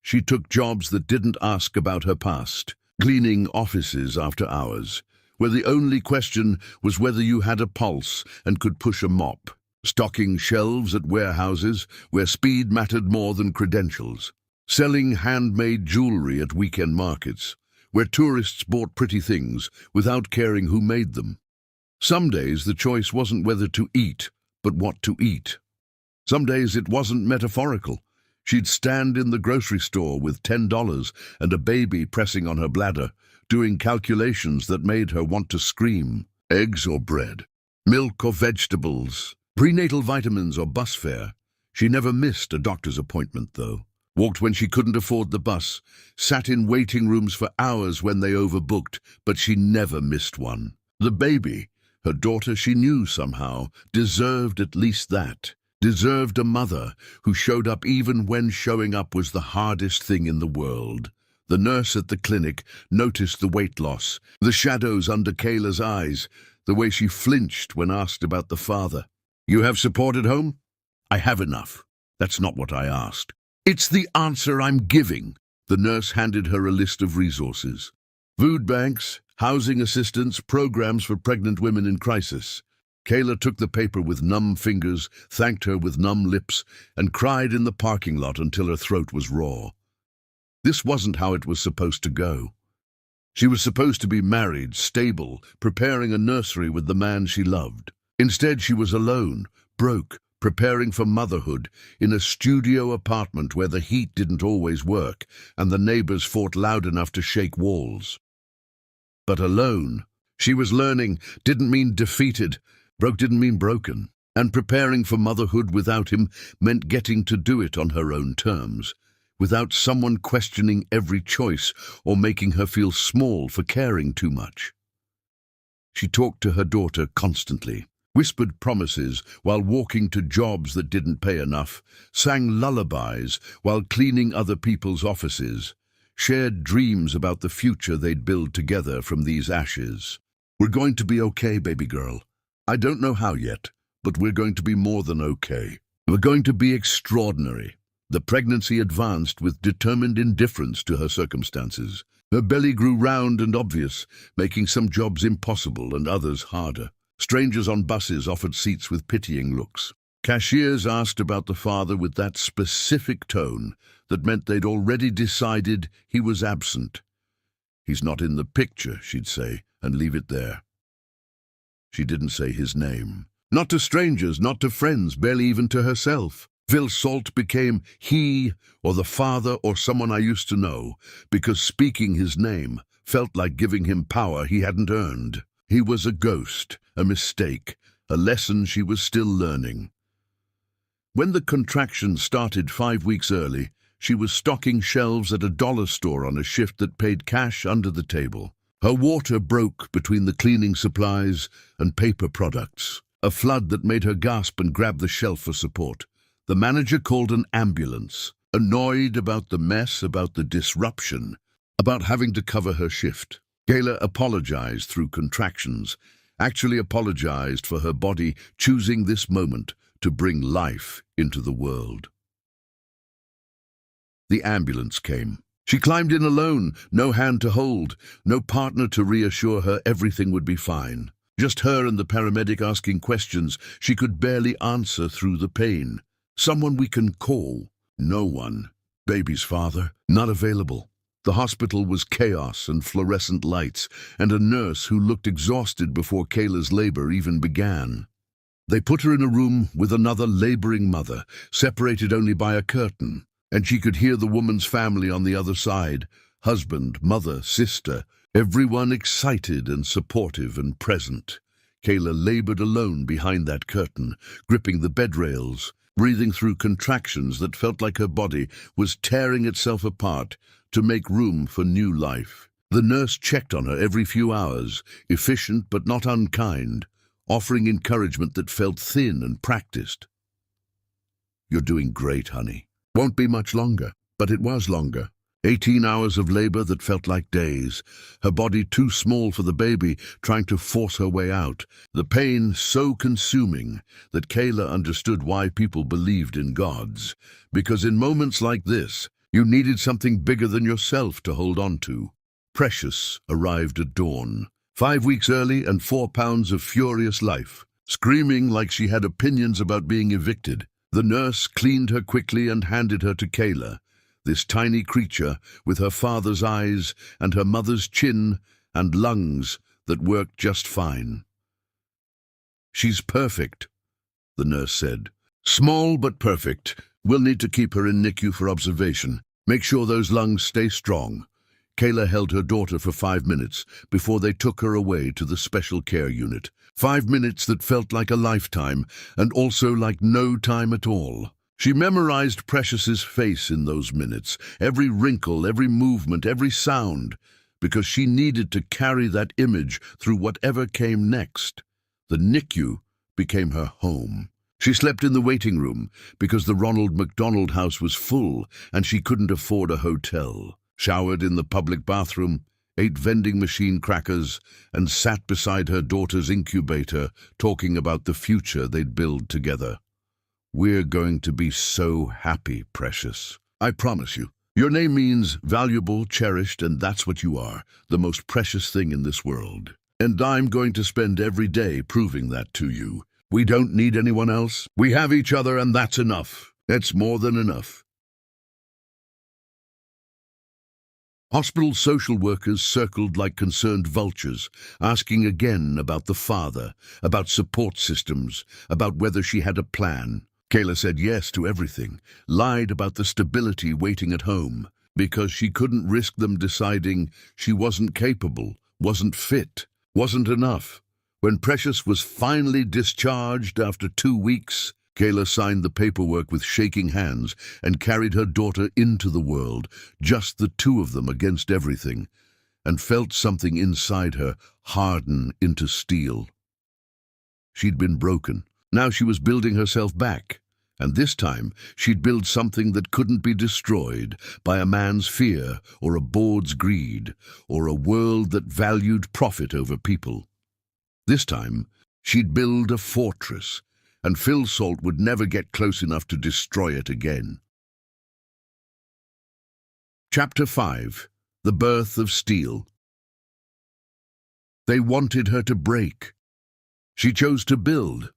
She took jobs that didn't ask about her past, cleaning offices after hours, where the only question was whether you had a pulse and could push a mop, stocking shelves at warehouses where speed mattered more than credentials, selling handmade jewelry at weekend markets, where tourists bought pretty things without caring who made them. Some days the choice wasn't whether to eat, but what to eat. Some days it wasn't metaphorical. She'd stand in the grocery store with $10 and a baby pressing on her bladder, doing calculations that made her want to scream. Eggs or bread, milk or vegetables, prenatal vitamins or bus fare. She never missed a doctor's appointment, though. Walked when she couldn't afford the bus, sat in waiting rooms for hours when they overbooked, but she never missed one. The baby, her daughter, she knew somehow, deserved at least that. Deserved a mother who showed up even when showing up was the hardest thing in the world. The nurse at the clinic noticed the weight loss, the shadows under Kayla's eyes, the way she flinched when asked about the father. "You have support at home?" "I have enough." "That's not what I asked." "It's the answer I'm giving." The nurse handed her a list of resources. Food banks, housing assistance, programs for pregnant women in crisis. Kayla took the paper with numb fingers, thanked her with numb lips, and cried in the parking lot until her throat was raw. This wasn't how it was supposed to go. She was supposed to be married, stable, preparing a nursery with the man she loved. Instead, she was alone, broke, preparing for motherhood, in a studio apartment where the heat didn't always work and the neighbors fought loud enough to shake walls. But alone, she was learning, didn't mean defeated. Broke didn't mean broken. And preparing for motherhood without him meant getting to do it on her own terms, without someone questioning every choice or making her feel small for caring too much. She talked to her daughter constantly, whispered promises while walking to jobs that didn't pay enough, sang lullabies while cleaning other people's offices, shared dreams about the future they'd build together from these ashes. "We're going to be okay, baby girl. I don't know how yet, but we're going to be more than okay. We're going to be extraordinary." The pregnancy advanced with determined indifference to her circumstances. Her belly grew round and obvious, making some jobs impossible and others harder. Strangers on buses offered seats with pitying looks. Cashiers asked about the father with that specific tone that meant they'd already decided he was absent. "He's not in the picture," she'd say, and leave it there. She didn't say his name. Not to strangers, not to friends, barely even to herself. Phil Salt became he or the father or someone I used to know, because speaking his name felt like giving him power he hadn't earned. He was a ghost, a mistake, a lesson she was still learning. When the contraction started 5 weeks early, she was stocking shelves at a dollar store on a shift that paid cash under the table. Her water broke between the cleaning supplies and paper products, a flood that made her gasp and grab the shelf for support. The manager called an ambulance, annoyed about the mess, about the disruption, about having to cover her shift. Kayla apologized through contractions, actually apologized for her body choosing this moment to bring life into the world. The ambulance came. She climbed in alone, no hand to hold, no partner to reassure her everything would be fine. Just her and the paramedic asking questions she could barely answer through the pain. "Someone we can call." No one. Baby's father, not available. The hospital was chaos and fluorescent lights, and a nurse who looked exhausted before Kayla's labor even began. They put her in a room with another laboring mother, separated only by a curtain, and she could hear the woman's family on the other side, husband, mother, sister, everyone excited and supportive and present. Kayla labored alone behind that curtain, gripping the bed rails, breathing through contractions that felt like her body was tearing itself apart to make room for new life. The nurse checked on her every few hours, efficient but not unkind, offering encouragement that felt thin and practiced. "You're doing great, honey. Won't be much longer." But it was longer. 18 hours of labor that felt like days. Her body too small for the baby, trying to force her way out. The pain so consuming that Kayla understood why people believed in gods. Because in moments like this, you needed something bigger than yourself to hold on to. Precious arrived at dawn. 5 weeks early and 4 pounds of furious life. Screaming like she had opinions about being evicted. The nurse cleaned her quickly and handed her to Kayla, this tiny creature with her father's eyes and her mother's chin and lungs that worked just fine. "She's perfect." the nurse said. "Small but perfect. We'll need to keep her in NICU for observation. Make sure those lungs stay strong." Kayla held her daughter for 5 minutes before they took her away to the special care unit. 5 minutes that felt like a lifetime and also like no time at all. She memorized Precious's face in those minutes, every wrinkle, every movement, every sound, because she needed to carry that image through whatever came next. The NICU became her home. She slept in the waiting room because the Ronald McDonald House was full and she couldn't afford a hotel. Showered in the public bathroom, ate vending machine crackers, and sat beside her daughter's incubator talking about the future they'd build together. "We're going to be so happy, Precious. I promise you. Your name means valuable, cherished, and that's what you are, the most precious thing in this world. And I'm going to spend every day proving that to you. We don't need anyone else. We have each other, and that's enough. It's more than enough." Hospital social workers circled like concerned vultures, asking again about the father, about support systems, about whether she had a plan. Kayla said yes to everything, lied about the stability waiting at home, because she couldn't risk them deciding she wasn't capable, wasn't fit, wasn't enough. When Precious was finally discharged after 2 weeks, Kayla signed the paperwork with shaking hands and carried her daughter into the world, just the two of them against everything, and felt something inside her harden into steel. She'd been broken. Now she was building herself back, and this time she'd build something that couldn't be destroyed by a man's fear or a board's greed or a world that valued profit over people. This time she'd build a fortress, and Phil Salt would never get close enough to destroy it again. Chapter 5. The Birth of Steel. They wanted her to break. She chose to build.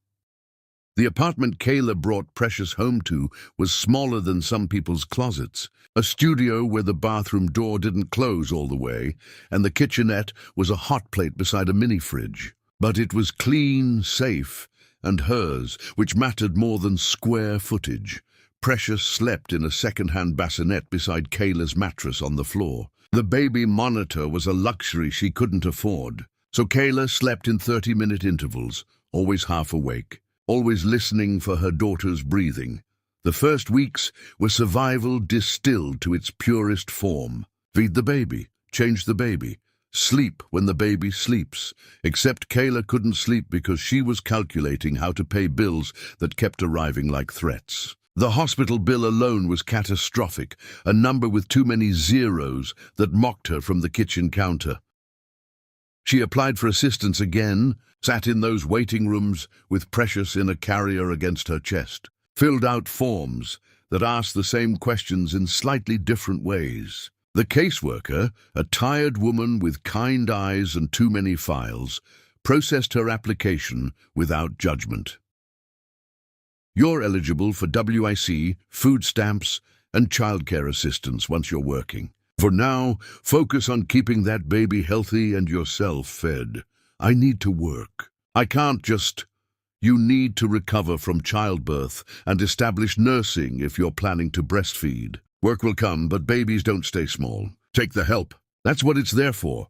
The apartment Kayla brought Precious home to was smaller than some people's closets, a studio where the bathroom door didn't close all the way, and the kitchenette was a hot plate beside a mini-fridge. But it was clean, safe, and hers, which mattered more than square footage. Precious slept in a second-hand bassinet beside Kayla's mattress on the floor. The baby monitor was a luxury she couldn't afford, so Kayla slept in 30-minute intervals, always half awake, always listening for her daughter's breathing. The first weeks were survival distilled to its purest form. Feed the baby, change the baby, sleep when the baby sleeps, except Kayla couldn't sleep because she was calculating how to pay bills that kept arriving like threats. The hospital bill alone was catastrophic, a number with too many zeros that mocked her from the kitchen counter. She applied for assistance again, sat in those waiting rooms with Precious in a carrier against her chest, filled out forms that asked the same questions in slightly different ways. The caseworker, a tired woman with kind eyes and too many files, processed her application without judgment. You're eligible for WIC, food stamps, and childcare assistance once you're working. For now, focus on keeping that baby healthy and yourself fed. I need to work. I can't just... You need to recover from childbirth and establish nursing if you're planning to breastfeed. Work will come, but babies don't stay small. Take the help. That's what it's there for.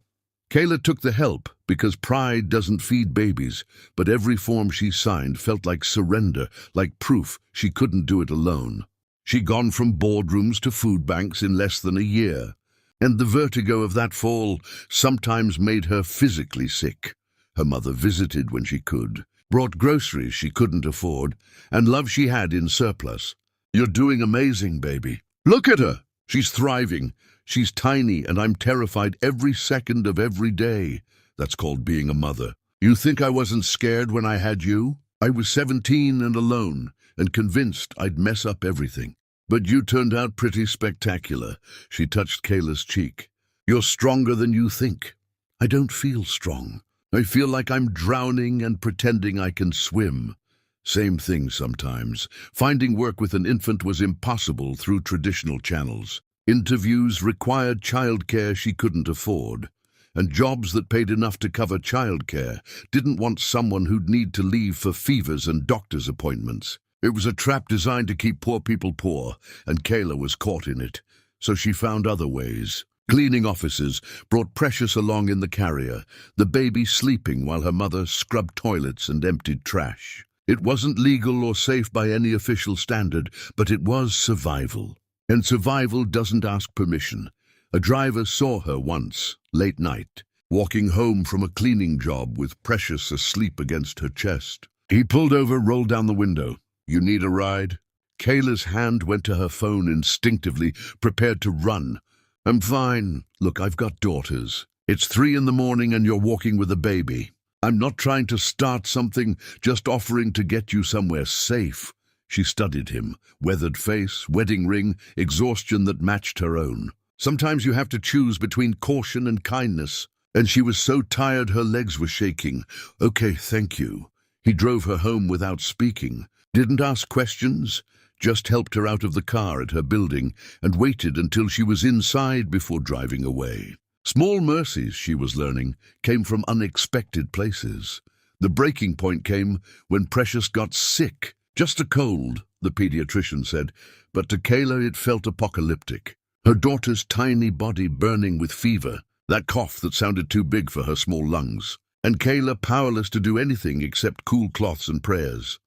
Kayla took the help because pride doesn't feed babies, but every form she signed felt like surrender, like proof she couldn't do it alone. She'd gone from boardrooms to food banks in less than a year, and the vertigo of that fall sometimes made her physically sick. Her mother visited when she could, brought groceries she couldn't afford, and love she had in surplus. You're doing amazing, baby. Look at her. She's thriving. She's tiny, and I'm terrified every second of every day. That's called being a mother. You think I wasn't scared when I had you? I was 17 and alone, and convinced I'd mess up everything. But you turned out pretty spectacular. She touched Kayla's cheek. You're stronger than you think. I don't feel strong. I feel like I'm drowning and pretending I can swim. Same thing sometimes. Finding work with an infant was impossible through traditional channels. Interviews required childcare she couldn't afford. and jobs that paid enough to cover childcare, didn't want someone who'd need to leave for fevers and doctor's appointments. It was a trap designed to keep poor people poor, and Kayla was caught in it. So she found other ways. Cleaning officers brought Precious along in the carrier, the baby sleeping while her mother scrubbed toilets and emptied trash. It wasn't legal or safe by any official standard, but it was survival. And survival doesn't ask permission. A driver saw her once, late night, walking home from a cleaning job with Precious asleep against her chest. He pulled over, rolled down the window. "You need a ride?" Kayla's hand went to her phone instinctively, prepared to run. "I'm fine. Look, I've got daughters. It's 3 in the morning and you're walking with a baby. I'm not trying to start something, just offering to get you somewhere safe." She studied him, weathered face, wedding ring, exhaustion that matched her own. Sometimes you have to choose between caution and kindness. And she was so tired her legs were shaking. "Okay, thank you." He drove her home without speaking. Didn't ask questions, just helped her out of the car at her building and waited until she was inside before driving away. Small mercies, she was learning, came from unexpected places. The breaking point came when Precious got sick. Just a cold, the pediatrician said, but to Kayla it felt apocalyptic. Her daughter's tiny body burning with fever, that cough that sounded too big for her small lungs, and Kayla powerless to do anything except cool cloths and prayers.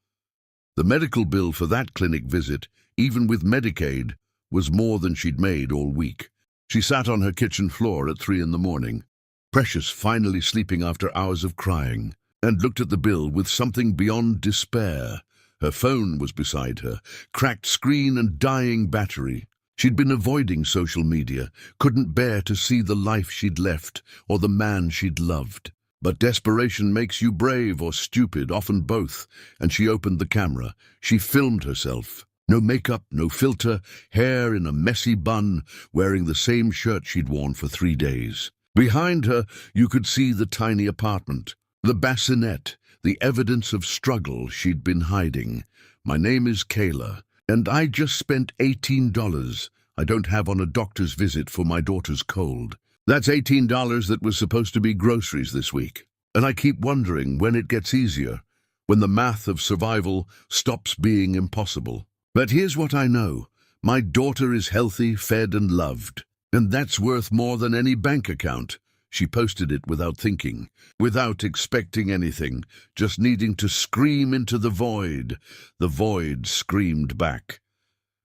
The medical bill for that clinic visit, even with Medicaid, was more than she'd made all week. She sat on her kitchen floor at 3 in the morning, Precious finally sleeping after hours of crying, and looked at the bill with something beyond despair. Her phone was beside her, cracked screen and dying battery. She'd been avoiding social media, couldn't bear to see the life she'd left or the man she'd loved. But desperation makes you brave or stupid, often both, and she opened the camera. She filmed herself. No makeup, no filter, hair in a messy bun, wearing the same shirt she'd worn for 3 days. Behind her, you could see the tiny apartment, the bassinet, the evidence of struggle she'd been hiding. "My name is Kayla, and I just spent $18 I don't have on a doctor's visit for my daughter's cold. That's $18 that was supposed to be groceries this week. And I keep wondering when it gets easier, when the math of survival stops being impossible. But here's what I know. My daughter is healthy, fed, and loved. And that's worth more than any bank account." She posted it without thinking, without expecting anything, just needing to scream into the void. The void screamed back.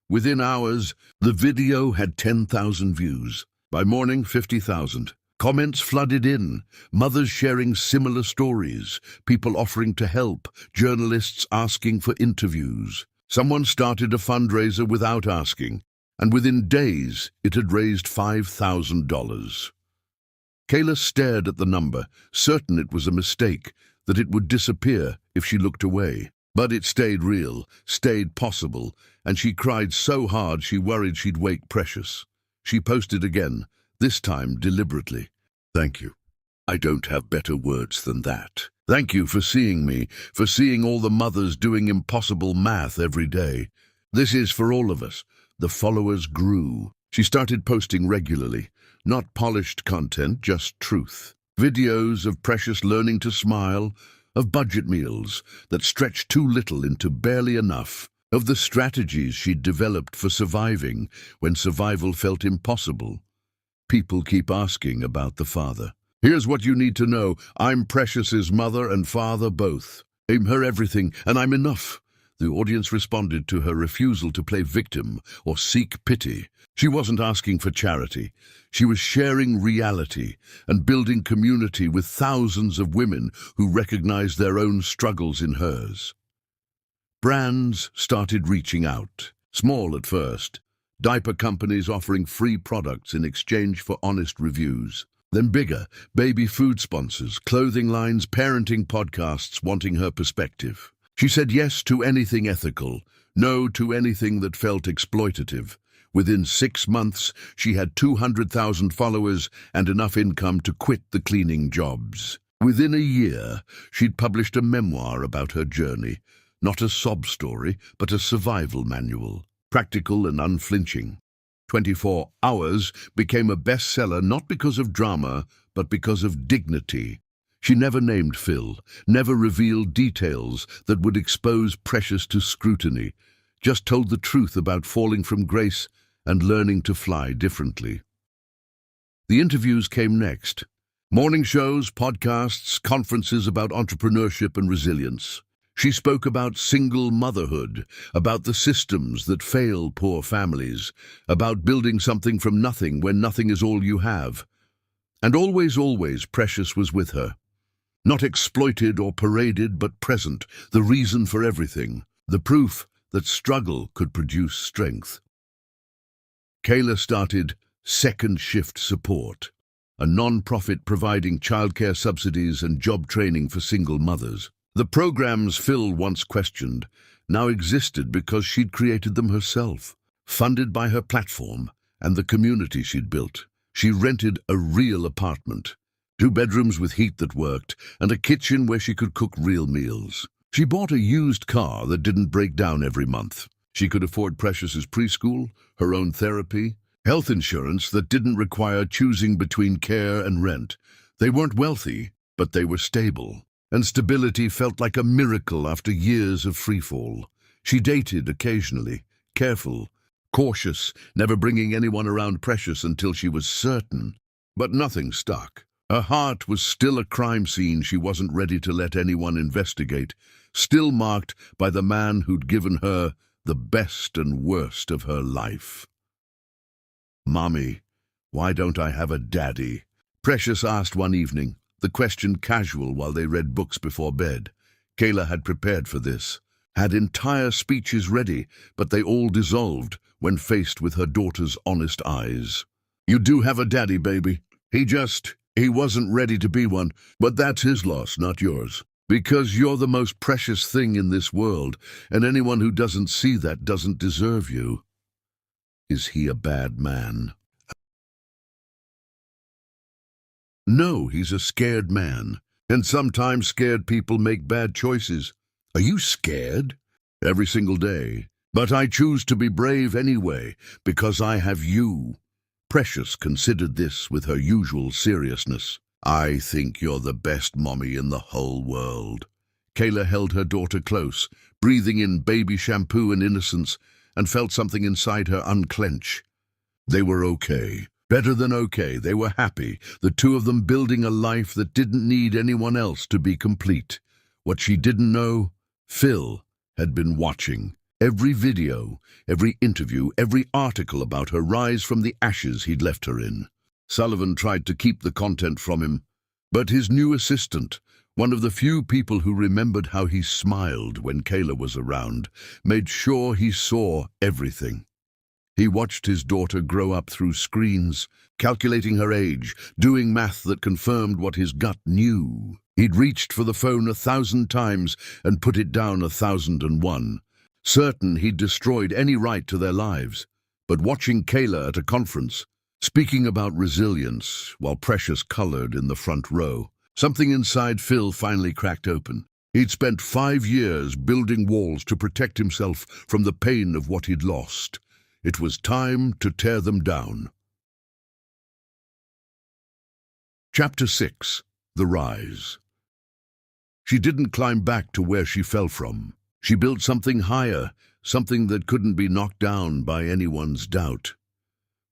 Within hours, the video had 10,000 views. By morning, 50,000. Comments flooded in, mothers sharing similar stories, people offering to help, journalists asking for interviews. Someone started a fundraiser without asking, and within days it had raised $5,000. Kayla stared at the number, certain it was a mistake, that it would disappear if she looked away. But it stayed real, stayed possible, and she cried so hard she worried she'd wake Precious. She posted again, this time deliberately. "Thank you. I don't have better words than that. Thank you for seeing me, for seeing all the mothers doing impossible math every day. This is for all of us." The followers grew. She started posting regularly, not polished content, just truth. Videos of Precious learning to smile, of budget meals that stretched too little into barely enough, of the strategies she'd developed for surviving when survival felt impossible. People keep asking about the father. "Here's what you need to know. I'm Precious's mother and father both. I'm her everything, and I'm enough." The audience responded to her refusal to play victim or seek pity. She wasn't asking for charity. She was sharing reality and building community with thousands of women who recognized their own struggles in hers. Brands started reaching out, small at first. Diaper companies offering free products in exchange for honest reviews. Then bigger, baby food sponsors, clothing lines, parenting podcasts wanting her perspective. She said yes to anything ethical, no to anything that felt exploitative. Within 6 months, she had 200,000 followers and enough income to quit the cleaning jobs. Within a year, she'd published a memoir about her journey, not a sob story, but a survival manual, practical and unflinching. 24 Hours became a bestseller not because of drama, but because of dignity. She never named Phil, never revealed details that would expose Precious to scrutiny, just told the truth about falling from grace and learning to fly differently. The interviews came next. Morning shows, podcasts, conferences about entrepreneurship and resilience. She spoke about single motherhood, about the systems that fail poor families, about building something from nothing when nothing is all you have. And always, always, Precious was with her. Not exploited or paraded, but present, the reason for everything, the proof that struggle could produce strength. Kayla started Second Shift Support, a non-profit providing childcare subsidies and job training for single mothers. The programs Phil once questioned now existed because she'd created them herself, funded by her platform and the community she'd built. She rented a real apartment, 2 bedrooms with heat that worked, and a kitchen where she could cook real meals. She bought a used car that didn't break down every month. She could afford Precious's preschool, her own therapy, health insurance that didn't require choosing between care and rent. They weren't wealthy, but they were stable. And stability felt like a miracle after years of freefall. She dated occasionally, careful, cautious, never bringing anyone around Precious until she was certain. But nothing stuck. Her heart was still a crime scene she wasn't ready to let anyone investigate, still marked by the man who'd given her the best and worst of her life. "Mommy, why don't I have a daddy?" Precious asked one evening, the question casual while they read books before bed. Kayla had prepared for this, had entire speeches ready, but they all dissolved when faced with her daughter's honest eyes. "You do have a daddy, baby. He wasn't ready to be one, but that's his loss, not yours. Because you're the most precious thing in this world, and anyone who doesn't see that doesn't deserve you." "Is he a bad man?" "No, he's a scared man. And sometimes scared people make bad choices." "Are you scared?" "Every single day. But I choose to be brave anyway, because I have you." Precious considered this with her usual seriousness. "I think you're the best mommy in the whole world." Kayla held her daughter close, breathing in baby shampoo and innocence, and felt something inside her unclench. They were okay. Better than okay. They were happy, the two of them building a life that didn't need anyone else to be complete. What she didn't know, Phil had been watching. Every video, every interview, every article about her rise from the ashes he'd left her in. Sullivan tried to keep the content from him, but his new assistant, one of the few people who remembered how he smiled when Kayla was around, made sure he saw everything. He watched his daughter grow up through screens, calculating her age, doing math that confirmed what his gut knew. He'd reached for the phone 1,000 times and put it down 1,001. Certain he'd destroyed any right to their lives. But watching Kayla at a conference, speaking about resilience while Precious colored in the front row, something inside Phil finally cracked open. He'd spent 5 years building walls to protect himself from the pain of what he'd lost. It was time to tear them down. Chapter 6. The Rise. She didn't climb back to where she fell from. She built something higher, something that couldn't be knocked down by anyone's doubt.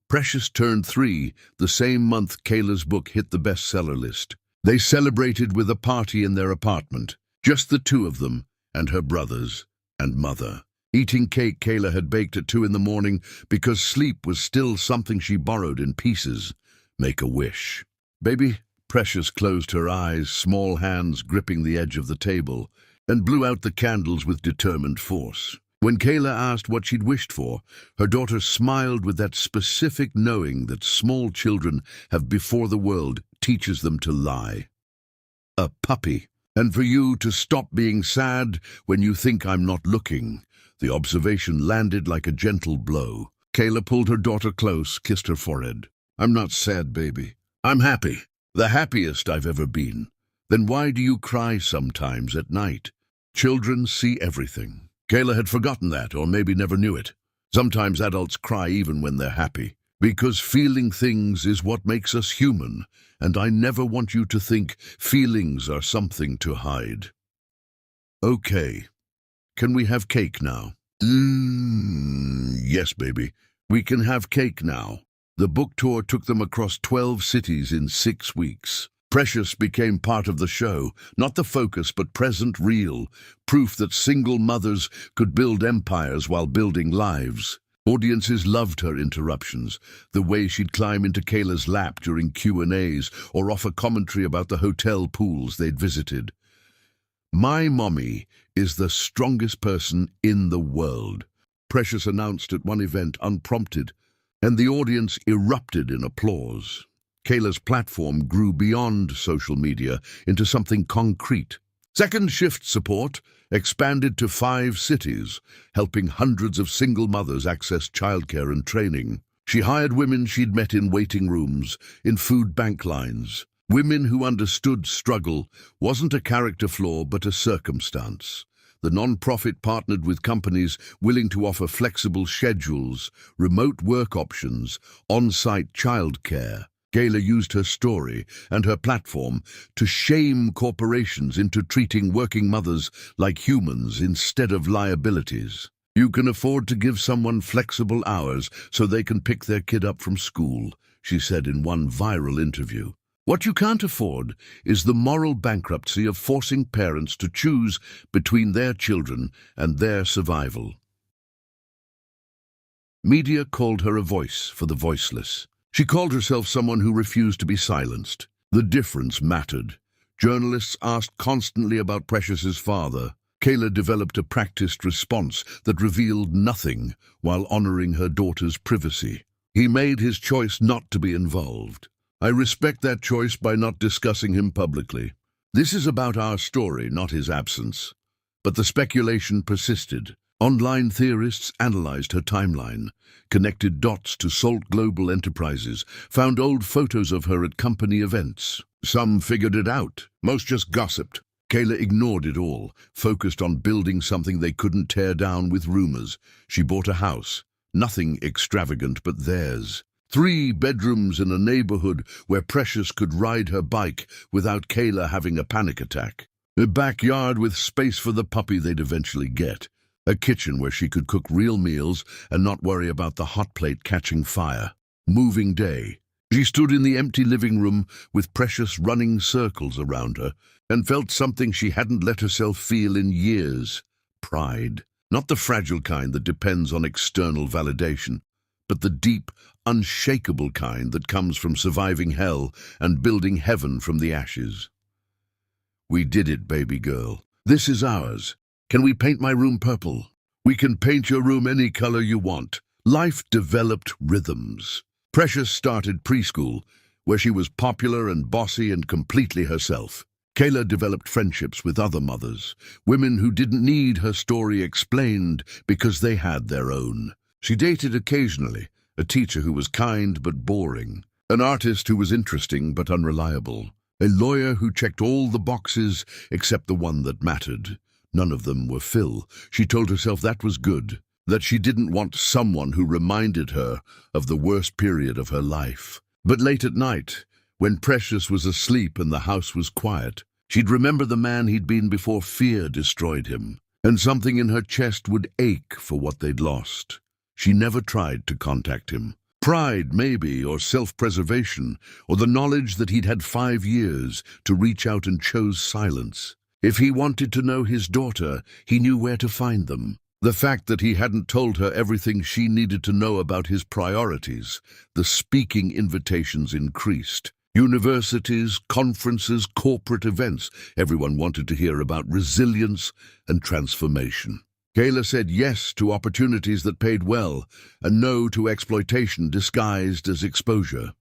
Precious turned 3 the same month Kayla's book hit the bestseller list. They celebrated with a party in their apartment, just the two of them and her brothers and mother. Eating cake Kayla had baked at 2 in the morning because sleep was still something she borrowed in pieces. Make a wish. "Baby?" Precious closed her eyes, small hands gripping the edge of the table, and blew out the candles with determined force. When Kayla asked what she'd wished for, her daughter smiled with that specific knowing that small children have before the world teaches them to lie. "A puppy. And for you to stop being sad when you think I'm not looking." The observation landed like a gentle blow. Kayla pulled her daughter close, kissed her forehead. "I'm not sad, baby. I'm happy. The happiest I've ever been." "Then why do you cry sometimes at night?" "Children see everything." Kayla had forgotten that, or maybe never knew it. Sometimes adults cry even when they're happy, because feeling things is what makes us human, and I never want you to think feelings are something to hide. Okay, can we have cake now? Yes, baby, we can have cake now. The book tour took them across 12 cities in 6 weeks. Precious became part of the show, not the focus but present, real, proof that single mothers could build empires while building lives. Audiences loved her interruptions, the way she'd climb into Kayla's lap during Q&As or offer commentary about the hotel pools they'd visited. "My mommy is the strongest person in the world," Precious announced at one event unprompted, and the audience erupted in applause. Kayla's platform grew beyond social media into something concrete. Second shift support expanded to 5 cities, helping hundreds of single mothers access childcare and training. She hired women she'd met in waiting rooms, in food bank lines. Women who understood struggle wasn't a character flaw but a circumstance. The non-profit partnered with companies willing to offer flexible schedules, remote work options, on-site childcare. Kayla used her story and her platform to shame corporations into treating working mothers like humans instead of liabilities. "You can afford to give someone flexible hours so they can pick their kid up from school," she said in one viral interview. "What you can't afford is the moral bankruptcy of forcing parents to choose between their children and their survival." Media called her a voice for the voiceless. She called herself someone who refused to be silenced. The difference mattered. Journalists asked constantly about Precious's father. Kayla developed a practiced response that revealed nothing while honoring her daughter's privacy. "He made his choice not to be involved. I respect that choice by not discussing him publicly. This is about our story, not his absence." But the speculation persisted. Online theorists analyzed her timeline, connected dots to Salt Global Enterprises, found old photos of her at company events. Some figured it out, most just gossiped. Kayla ignored it all, focused on building something they couldn't tear down with rumors. She bought a house, nothing extravagant but theirs. 3 bedrooms in a neighborhood where Precious could ride her bike without Kayla having a panic attack. A backyard with space for the puppy they'd eventually get. A kitchen where she could cook real meals and not worry about the hot plate catching fire. Moving day. She stood in the empty living room with Precious running circles around her and felt something she hadn't let herself feel in years. Pride. Not the fragile kind that depends on external validation, but the deep, unshakable kind that comes from surviving hell and building heaven from the ashes. "We did it, baby girl. This is ours. Can we paint my room purple? We can paint your room any color you want." Life developed rhythms. Precious started preschool, where she was popular and bossy and completely herself. Kayla developed friendships with other mothers, women who didn't need her story explained because they had their own. She dated occasionally, a teacher who was kind but boring, an artist who was interesting but unreliable, a lawyer who checked all the boxes except the one that mattered. None of them were Phil. She told herself that was good, that she didn't want someone who reminded her of the worst period of her life. But late at night, when Precious was asleep and the house was quiet, she'd remember the man he'd been before fear destroyed him, and something in her chest would ache for what they'd lost. She never tried to contact him. Pride, maybe, or self-preservation, or the knowledge that he'd had 5 years to reach out and chose silence. If he wanted to know his daughter, he knew where to find them. The fact that he hadn't told her everything she needed to know about his priorities, the speaking invitations increased. Universities, conferences, corporate events, everyone wanted to hear about resilience and transformation. Kayla said yes to opportunities that paid well, and no to exploitation disguised as exposure.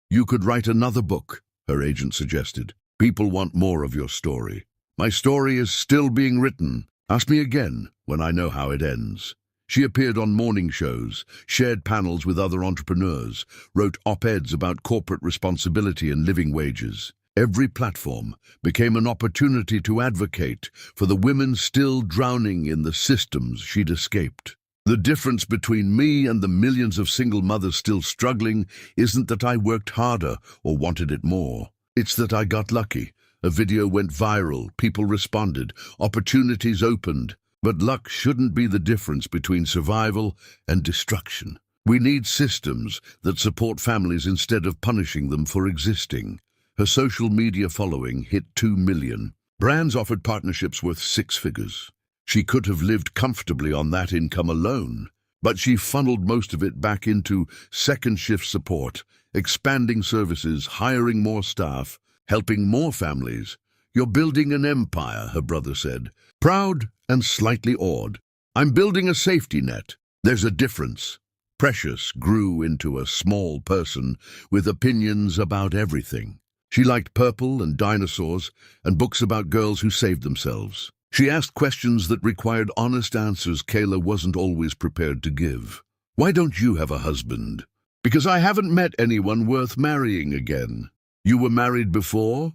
"You could write another book," her agent suggested. "People want more of your story." "My story is still being written. Ask me again when I know how it ends." She appeared on morning shows, shared panels with other entrepreneurs, wrote op-eds about corporate responsibility and living wages. Every platform became an opportunity to advocate for the women still drowning in the systems she'd escaped. The difference between me and the millions of single mothers still struggling isn't that I worked harder or wanted it more. It's that I got lucky. A video went viral, people responded, opportunities opened. But luck shouldn't be the difference between survival and destruction. We need systems that support families instead of punishing them for existing. Her social media following hit 2 million. Brands offered partnerships worth 6 figures. She could have lived comfortably on that income alone, but she funneled most of it back into second shift support, expanding services, hiring more staff, helping more families. "You're building an empire," her brother said, proud and slightly awed. "I'm building a safety net." There's a difference. Precious grew into a small person with opinions about everything. She liked purple and dinosaurs and books about girls who saved themselves. She asked questions that required honest answers Kayla wasn't always prepared to give. "Why don't you have a husband?" "Because I haven't met anyone worth marrying again." "You were married before?"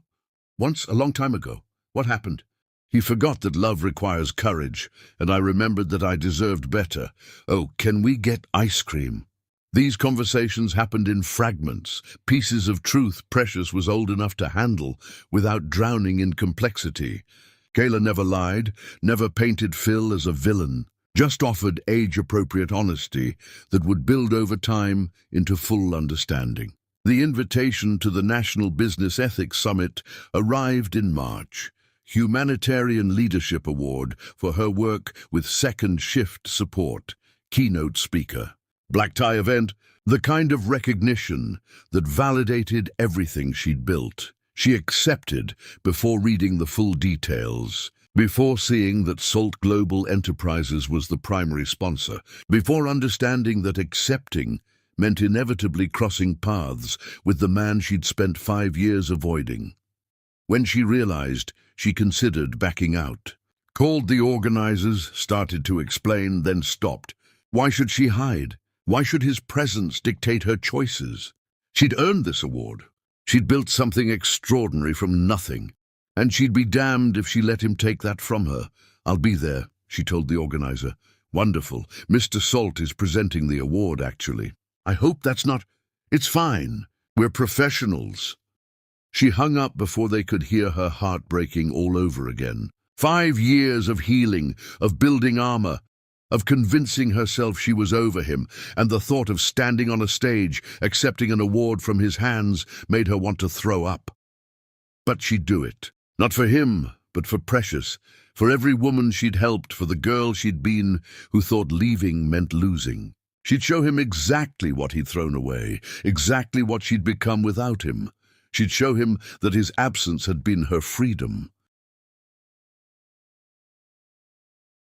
"Once, a long time ago." "What happened?" He forgot that love requires courage, and I remembered that I deserved better. "Oh, can we get ice cream?" These conversations happened in fragments, pieces of truth Precious was old enough to handle without drowning in complexity. Kayla never lied, never painted Phil as a villain, just offered age-appropriate honesty that would build over time into full understanding. The invitation to the National Business Ethics Summit arrived in March. Humanitarian Leadership Award for her work with second shift support, keynote speaker. Black tie event, the kind of recognition that validated everything she'd built. She accepted before reading the full details, before seeing that Salt Global Enterprises was the primary sponsor, before understanding that accepting meant inevitably crossing paths with the man she'd spent 5 years avoiding. When she realized, she considered backing out. Called the organizers, started to explain, then stopped. Why should she hide? Why should his presence dictate her choices? She'd earned this award. She'd built something extraordinary from nothing, and she'd be damned if she let him take that from her. "I'll be there," she told the organizer. "Wonderful. Mr. Salt is presenting the award, actually." "I hope that's not—" "It's fine. We're professionals." She hung up before they could hear her heart breaking all over again. 5 years of healing, of building armor, of convincing herself she was over him, and the thought of standing on a stage, accepting an award from his hands, made her want to throw up. But she'd do it. Not for him, but for Precious, for every woman she'd helped, for the girl she'd been who thought leaving meant losing. She'd show him exactly what he'd thrown away, exactly what she'd become without him. She'd show him that his absence had been her freedom.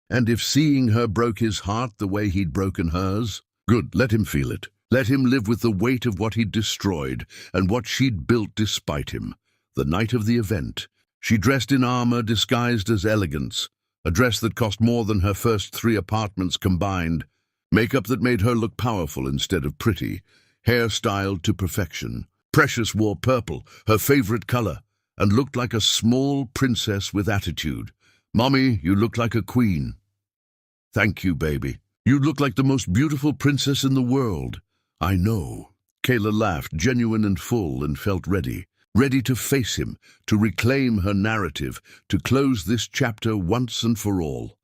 And if seeing her broke his heart the way he'd broken hers, good, let him feel it. Let him live with the weight of what he'd destroyed and what she'd built despite him. The night of the event, she dressed in armor disguised as elegance, a dress that cost more than her first 3 apartments combined, makeup that made her look powerful instead of pretty, hair styled to perfection. Precious wore purple, her favorite color, and looked like a small princess with attitude. "Mommy, you look like a queen." "Thank you, baby. You look like the most beautiful princess in the world." "I know." Kayla laughed, genuine and full, and felt ready. Ready to face him, to reclaim her narrative, to close this chapter once and for all.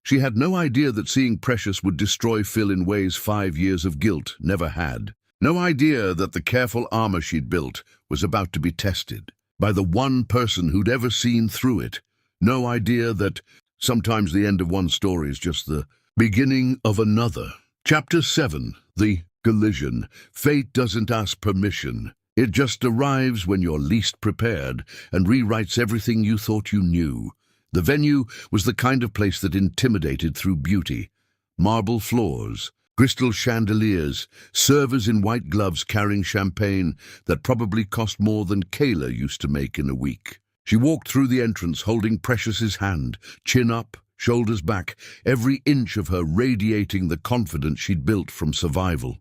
She had no idea that seeing Precious would destroy Phil in ways 5 years of guilt never had. No idea that the careful armor she'd built was about to be tested by the one person who'd ever seen through it. No idea that sometimes the end of one story is just the beginning of another. Chapter 7, The Collision. Fate doesn't ask permission. It just arrives when you're least prepared and rewrites everything you thought you knew. The venue was the kind of place that intimidated through beauty. Marble floors, crystal chandeliers, servers in white gloves carrying champagne that probably cost more than Kayla used to make in a week. She walked through the entrance holding Precious's hand, chin up, shoulders back, every inch of her radiating the confidence she'd built from survival.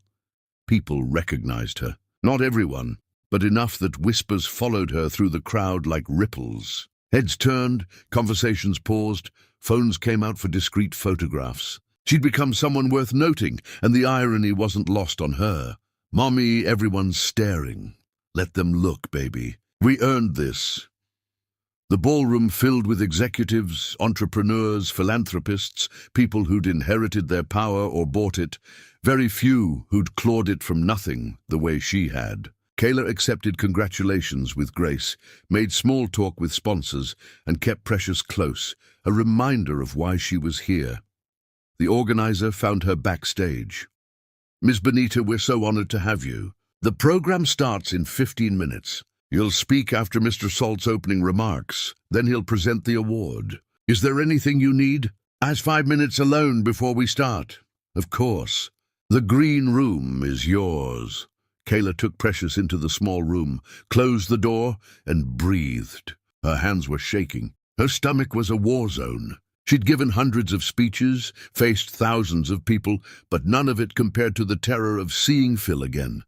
People recognized her. Not everyone, but enough that whispers followed her through the crowd like ripples. Heads turned, conversations paused, phones came out for discreet photographs. She'd become someone worth noting, and the irony wasn't lost on her. Mommy, everyone's staring. Let them look, baby. We earned this. The ballroom filled with executives, entrepreneurs, philanthropists, people who'd inherited their power or bought it, very few who'd clawed it from nothing the way she had. Kayla accepted congratulations with grace, made small talk with sponsors, and kept Precious close, a reminder of why she was here. The organizer found her backstage. "Ms. Benita, we're so honored to have you. The program starts in 15 minutes. You'll speak after Mr. Salt's opening remarks. Then he'll present the award. Is there anything you need? Ask 5 minutes alone before we start." "Of course. The green room is yours." Kayla took Precious into the small room, closed the door, and breathed. Her hands were shaking. Her stomach was a war zone. She'd given hundreds of speeches, faced thousands of people, but none of it compared to the terror of seeing Phil again.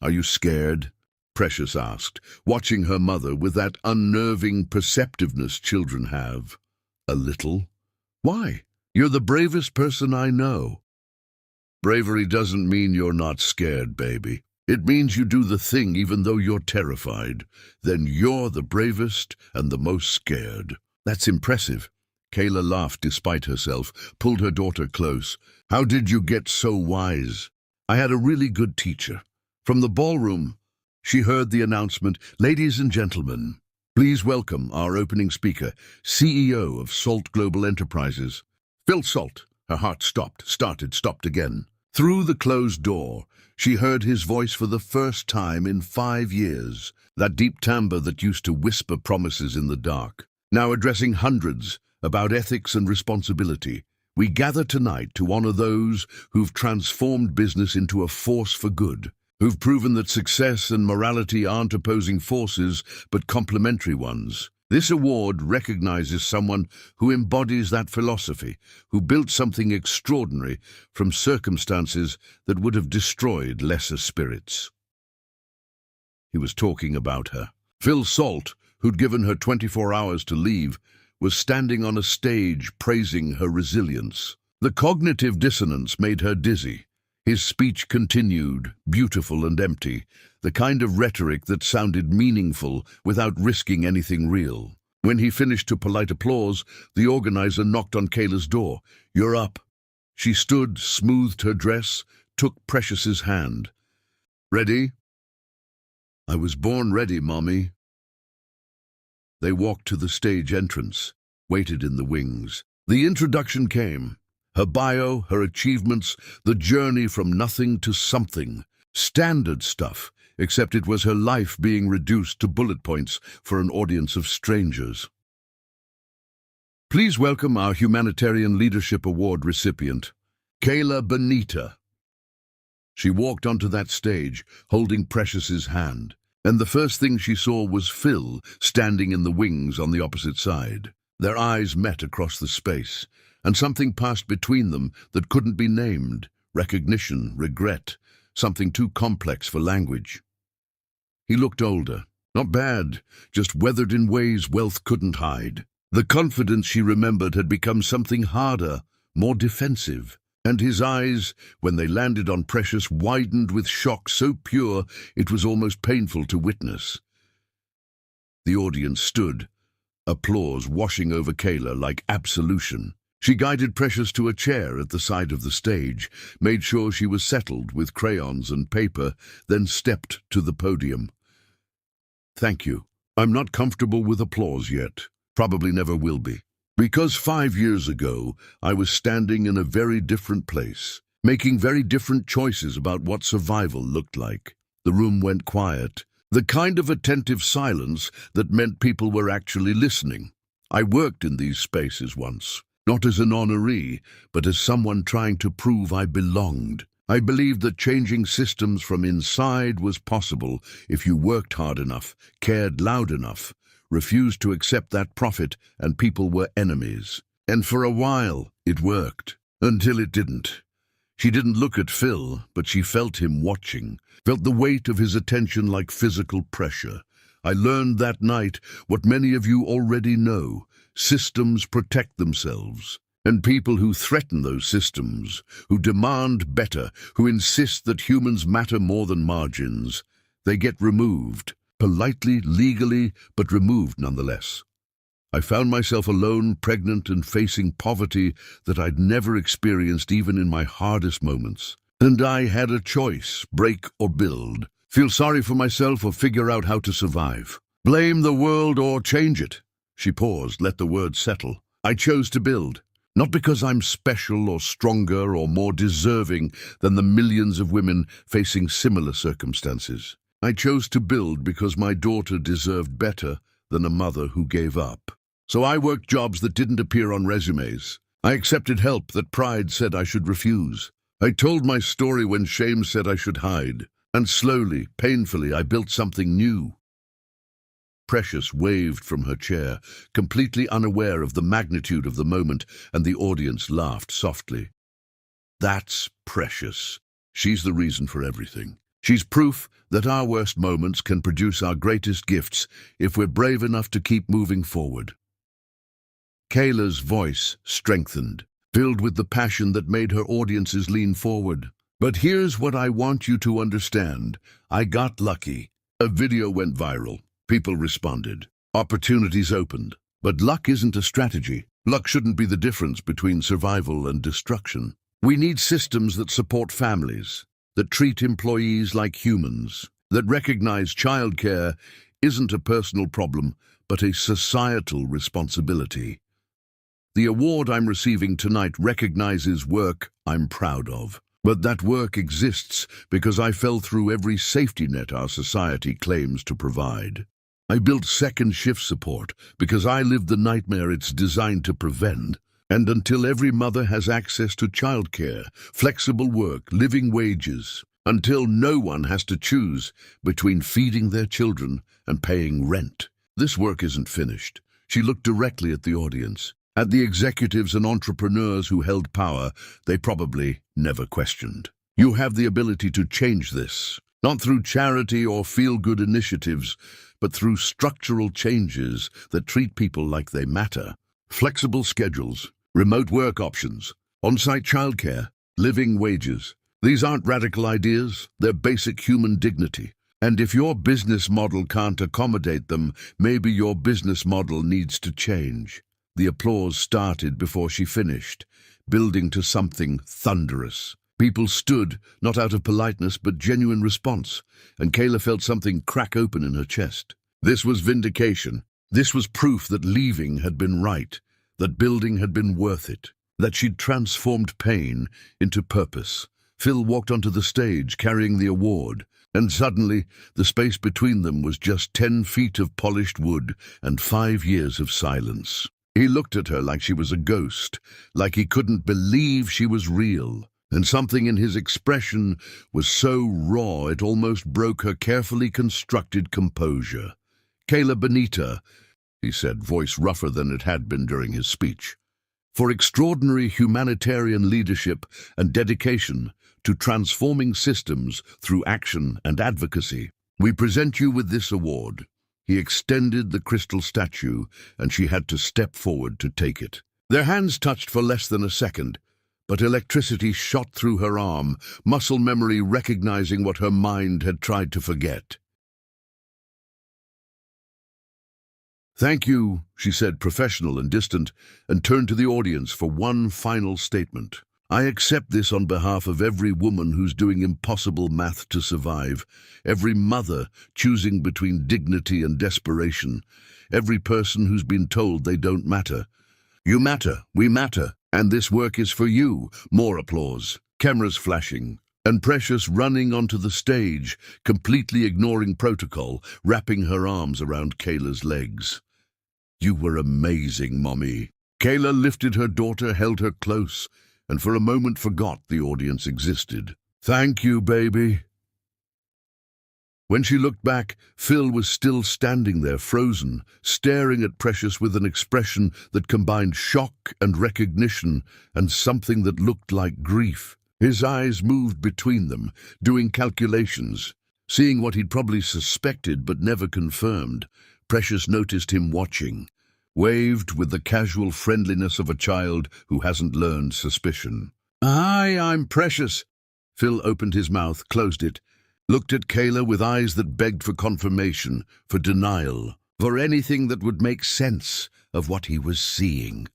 "Are you scared?" Precious asked, watching her mother with that unnerving perceptiveness children have. "A little." "Why? You're the bravest person I know." "Bravery doesn't mean you're not scared, baby. It means you do the thing even though you're terrified. Then you're the bravest and the most scared." "That's impressive." Kayla laughed despite herself, pulled her daughter close. "How did you get so wise?" "I had a really good teacher." From the ballroom, she heard the announcement, "Ladies and gentlemen, please welcome our opening speaker, CEO of Salt Global Enterprises, Phil Salt." Her heart stopped again. Through the closed door, she heard his voice for the first time in 5 years, that deep timbre that used to whisper promises in the dark. Now addressing hundreds about ethics and responsibility, "We gather tonight to honor those who've transformed business into a force for good, who've proven that success and morality aren't opposing forces, but complementary ones. This award recognizes someone who embodies that philosophy, who built something extraordinary from circumstances that would have destroyed lesser spirits." He was talking about her. Phil Salt, who'd given her 24 hours to leave, was standing on a stage praising her resilience. The cognitive dissonance made her dizzy. His speech continued, beautiful and empty, the kind of rhetoric that sounded meaningful without risking anything real. When he finished to polite applause, the organizer knocked on Kayla's door. "You're up." She stood, smoothed her dress, took Precious's hand. "Ready?" "I was born ready, Mommy." They walked to the stage entrance, waited in the wings. The introduction came. Her bio, her achievements, the journey from nothing to something. Standard stuff, except it was her life being reduced to bullet points for an audience of strangers. Please welcome our Humanitarian Leadership Award recipient, Kayla Benita. She walked onto that stage, holding Precious's hand, and the first thing she saw was Phil standing in the wings on the opposite side. Their eyes met across the space, and something passed between them that couldn't be named. Recognition, regret, something too complex for language. He looked older. Not bad, just weathered in ways wealth couldn't hide. The confidence she remembered had become something harder, more defensive. And his eyes, when they landed on Precious, widened with shock so pure it was almost painful to witness. The audience stood, applause washing over Kayla like absolution. She guided Precious to a chair at the side of the stage, made sure she was settled with crayons and paper, then stepped to the podium. "Thank you. I'm not comfortable with applause yet. Probably never will be. Because 5 years ago, I was standing in a very different place, making very different choices about what survival looked like." The room went quiet, the kind of attentive silence that meant people were actually listening. I worked in these spaces once, not as an honoree, but as someone trying to prove I belonged. I believed that changing systems from inside was possible if you worked hard enough, cared loud enough, refused to accept that profit, and people were enemies. And for a while, it worked. Until it didn't. She didn't look at Phil, but she felt him watching, felt the weight of his attention like physical pressure. I learned that night what many of you already know. Systems protect themselves. And people who threaten those systems, who demand better, who insist that humans matter more than margins, they get removed, politely, legally, but removed nonetheless. I found myself alone, pregnant, and facing poverty that I'd never experienced even in my hardest moments. And I had a choice, break or build. Feel sorry for myself or figure out how to survive. Blame the world or change it. She paused, let the words settle. I chose to build. Not because I'm special or stronger or more deserving than the millions of women facing similar circumstances. I chose to build because my daughter deserved better than a mother who gave up. So I worked jobs that didn't appear on resumes. I accepted help that pride said I should refuse. I told my story when shame said I should hide. And slowly, painfully, I built something new. Precious waved from her chair, completely unaware of the magnitude of the moment, and the audience laughed softly. That's Precious. She's the reason for everything. She's proof that our worst moments can produce our greatest gifts if we're brave enough to keep moving forward. Kayla's voice strengthened, filled with the passion that made her audiences lean forward. But here's what I want you to understand. I got lucky. A video went viral. People responded. Opportunities opened. But luck isn't a strategy. Luck shouldn't be the difference between survival and destruction. We need systems that support families, that treat employees like humans, that recognize childcare isn't a personal problem, but a societal responsibility. The award I'm receiving tonight recognizes work I'm proud of. But that work exists because I fell through every safety net our society claims to provide. I built second shift support because I lived the nightmare it's designed to prevent. And until every mother has access to childcare, flexible work, living wages, until no one has to choose between feeding their children and paying rent, this work isn't finished. She looked directly at the audience, at the executives and entrepreneurs who held power they probably never questioned. You have the ability to change this, not through charity or feel-good initiatives, but through structural changes that treat people like they matter. Flexible schedules, remote work options, on-site childcare, living wages. These aren't radical ideas, they're basic human dignity. And if your business model can't accommodate them, maybe your business model needs to change. The applause started before she finished, building to something thunderous. People stood, not out of politeness, but genuine response, and Kayla felt something crack open in her chest. This was vindication. This was proof that leaving had been right, that building had been worth it, that she'd transformed pain into purpose. Phil walked onto the stage carrying the award, and suddenly the space between them was just 10 feet of polished wood and 5 years of silence. He looked at her like she was a ghost, like he couldn't believe she was real. And something in his expression was so raw it almost broke her carefully constructed composure. "Kayla Benita," he said, voice rougher than it had been during his speech, "for extraordinary humanitarian leadership and dedication to transforming systems through action and advocacy, we present you with this award." He extended the crystal statue, and she had to step forward to take it. Their hands touched for less than a second, but electricity shot through her arm, muscle memory recognizing what her mind had tried to forget. "Thank you," she said, professional and distant, and turned to the audience for one final statement. "I accept this on behalf of every woman who's doing impossible math to survive, every mother choosing between dignity and desperation, every person who's been told they don't matter. You matter, we matter, and this work is for you." More applause, cameras flashing, and Precious running onto the stage, completely ignoring protocol, wrapping her arms around Kayla's legs. "You were amazing, Mommy." Kayla lifted her daughter, held her close, and for a moment forgot the audience existed. "Thank you, baby." When she looked back, Phil was still standing there, frozen, staring at Precious with an expression that combined shock and recognition and something that looked like grief. His eyes moved between them, doing calculations. Seeing what he'd probably suspected but never confirmed, Precious noticed him watching. waved with the casual friendliness of a child who hasn't learned suspicion. "Hi, I'm Precious." Phil opened his mouth, closed it, looked at Kayla with eyes that begged for confirmation, for denial, for anything that would make sense of what he was seeing.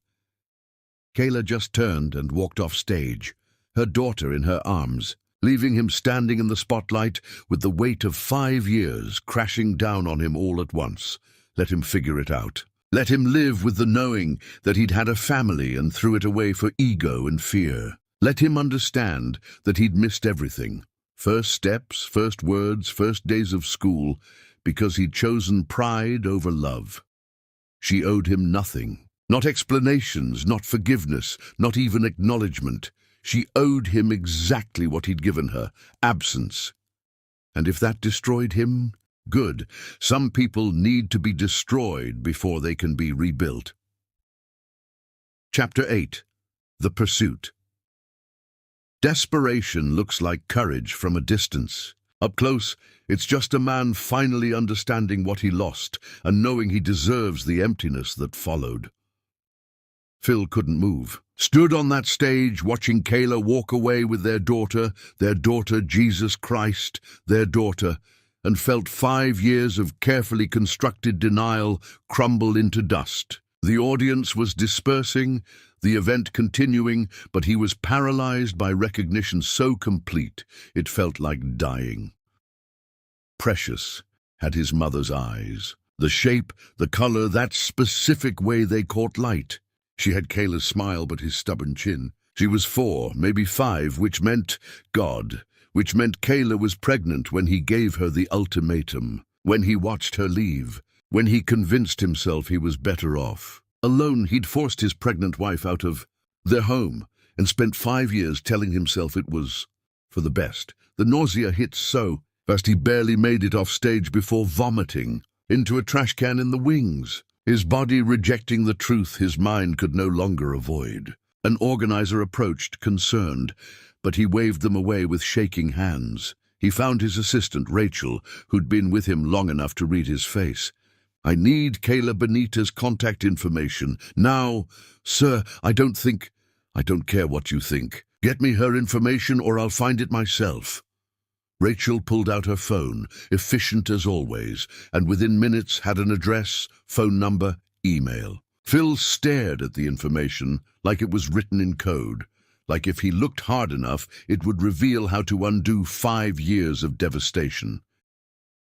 Kayla just turned and walked off stage, her daughter in her arms, leaving him standing in the spotlight with the weight of 5 years crashing down on him all at once. Let him figure it out. Let him live with the knowing that he'd had a family and threw it away for ego and fear. Let him understand that he'd missed everything. First steps, first words, first days of school, because he'd chosen pride over love. She owed him nothing. Not explanations, not forgiveness, not even acknowledgement. She owed him exactly what he'd given her, absence. And if that destroyed him, good. Some people need to be destroyed before they can be rebuilt. Chapter 8. The Pursuit. Desperation looks like courage from a distance. Up close, it's just a man finally understanding what he lost and knowing he deserves the emptiness that followed. Phil couldn't move. Stood on that stage watching Kayla walk away with their daughter, Jesus Christ, their daughter, and felt 5 years of carefully constructed denial crumble into dust. The audience was dispersing, the event continuing, but he was paralyzed by recognition so complete it felt like dying. Precious had his mother's eyes. The shape, the color, that specific way they caught light. She had Kayla's smile but his stubborn chin. She was 4, maybe 5, which meant God, which meant Kayla was pregnant when he gave her the ultimatum, when he watched her leave, when he convinced himself he was better off. Alone, he'd forced his pregnant wife out of their home and spent 5 years telling himself it was for the best. The nausea hit so fast he barely made it off stage before vomiting into a trash can in the wings. His body rejecting the truth his mind could no longer avoid. An organizer approached, concerned, but he waved them away with shaking hands. He found his assistant, Rachel, who'd been with him long enough to read his face. "I need Kayla Benita's contact information. Now, sir, I don't care what you think. Get me her information or I'll find it myself." Rachel pulled out her phone, efficient as always, and within minutes had an address, phone number, email. Phil stared at the information like it was written in code, like if he looked hard enough it would reveal how to undo 5 years of devastation.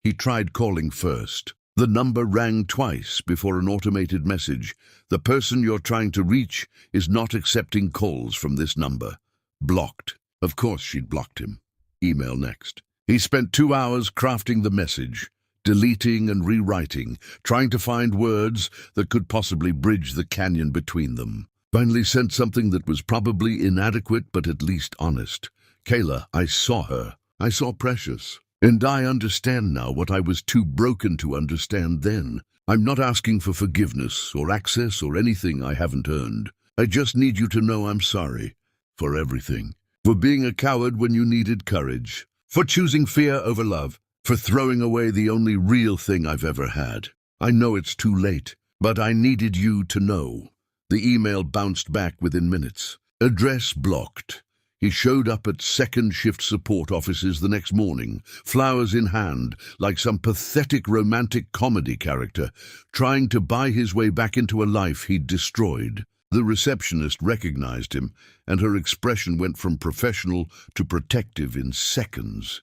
He tried calling first. The number rang twice before an automated message. "The person you're trying to reach is not accepting calls from this number. Blocked." Of course she'd blocked him. Email next. He spent 2 hours crafting the message, deleting and rewriting, trying to find words that could possibly bridge the canyon between them. Finally sent something that was probably inadequate but at least honest. "Kayla, I saw her. I saw Precious. And I understand now what I was too broken to understand then. I'm not asking for forgiveness or access or anything I haven't earned. I just need you to know I'm sorry. For everything. For being a coward when you needed courage. For choosing fear over love. For throwing away the only real thing I've ever had. I know it's too late, but I needed you to know." The email bounced back within minutes. Address blocked. He showed up at second shift support offices the next morning, flowers in hand, like some pathetic romantic comedy character, trying to buy his way back into a life he'd destroyed. The receptionist recognized him, and her expression went from professional to protective in seconds.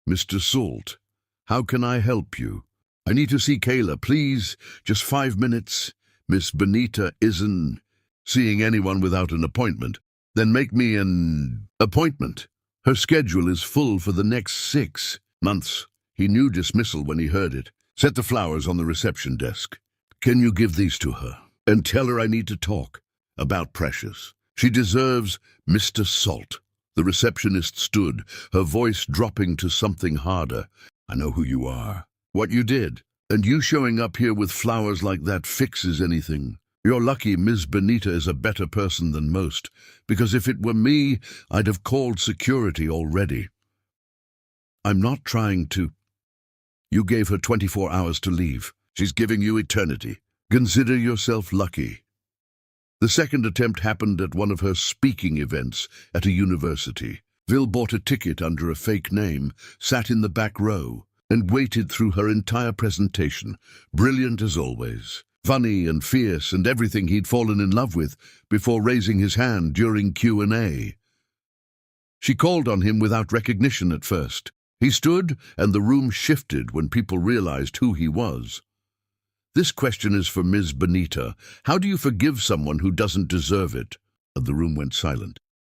"Mr. Salt, how can I help you?" "I need to see Kayla, please. Just 5 minutes. Miss Benita isn't seeing anyone without an appointment." "Then make me an appointment. Her schedule is full for the next 6 months. He knew dismissal when he heard it. "Set the flowers on the reception desk. Can you give these to her? And tell her I need to talk about Precious. She deserves Mr. Salt." The receptionist stood, her voice dropping to something harder. "I know who you are, what you did, and you showing up here with flowers like that fixes anything. You're lucky Ms. Benita is a better person than most, because if it were me, I'd have called security already. I'm not trying to. You gave her 24 hours to leave. She's giving you eternity. Consider yourself lucky. The second attempt happened at one of her speaking events at a university. Vil bought a ticket under a fake name, sat in the back row, and waited through her entire presentation, brilliant as always, funny and fierce and everything he'd fallen in love with, before raising his hand during Q&A. She called on him without recognition at first. He stood, and the room shifted when people realized who he was. This question is for Ms. Benita. How do you forgive someone who doesn't deserve it? And the room went silent.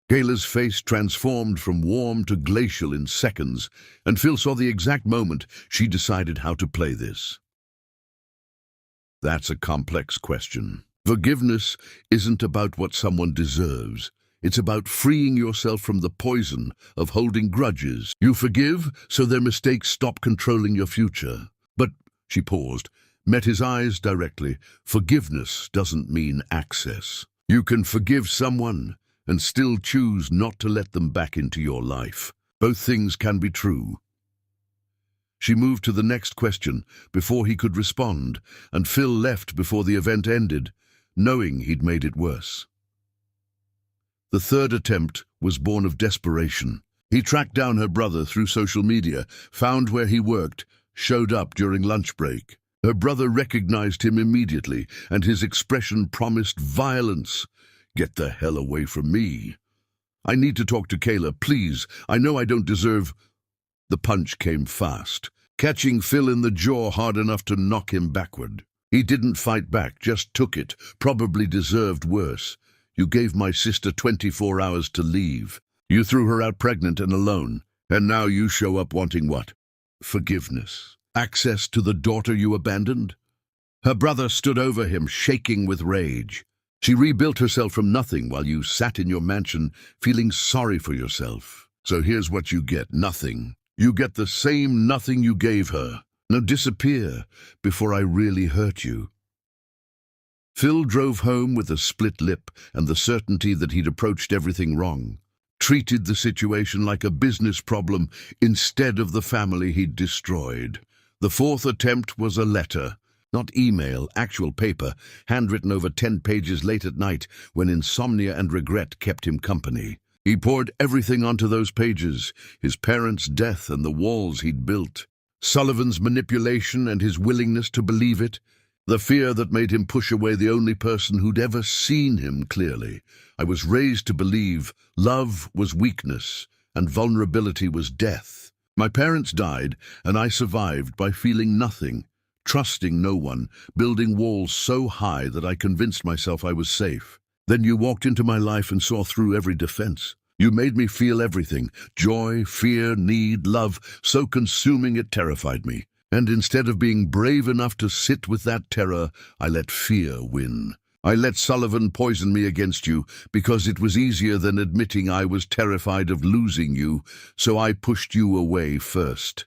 Kayla's face transformed from warm to glacial in seconds, and Phil saw the exact moment she decided how to play this. That's a complex question. Forgiveness isn't about what someone deserves. It's about freeing yourself from the poison of holding grudges. You forgive so their mistakes stop controlling your future. But, she paused, met his eyes directly. Forgiveness doesn't mean access. You can forgive someone and still choose not to let them back into your life. Both things can be true. She moved to the next question before he could respond, and Phil left before the event ended, knowing he'd made it worse. The third attempt was born of desperation. He tracked down her brother through social media, found where he worked, showed up during lunch break. Her brother recognized him immediately, and his expression promised violence. Get the hell away from me. I need to talk to Kayla, please. I know I don't deserve... The punch came fast, catching Phil in the jaw hard enough to knock him backward. He didn't fight back, just took it, probably deserved worse. You gave my sister 24 hours to leave. You threw her out pregnant and alone, and now you show up wanting what? Forgiveness. Access to the daughter you abandoned? Her brother stood over him, shaking with rage. She rebuilt herself from nothing while you sat in your mansion feeling sorry for yourself. So here's what you get, nothing. You get the same nothing you gave her. Now disappear before I really hurt you. Phil drove home with a split lip and the certainty that he'd approached everything wrong. Treated the situation like a business problem instead of the family he'd destroyed. The fourth attempt was a letter. Not email, actual paper, handwritten over 10 pages late at night when insomnia and regret kept him company. He poured everything onto those pages, his parents' death and the walls he'd built, Sullivan's manipulation and his willingness to believe it, the fear that made him push away the only person who'd ever seen him clearly. I was raised to believe love was weakness and vulnerability was death. My parents died, and I survived by feeling nothing, trusting no one, building walls so high that I convinced myself I was safe. Then you walked into my life and saw through every defense. You made me feel everything, joy, fear, need, love, so consuming it terrified me. And instead of being brave enough to sit with that terror, I let fear win. I let Sullivan poison me against you because it was easier than admitting I was terrified of losing you, so I pushed you away first.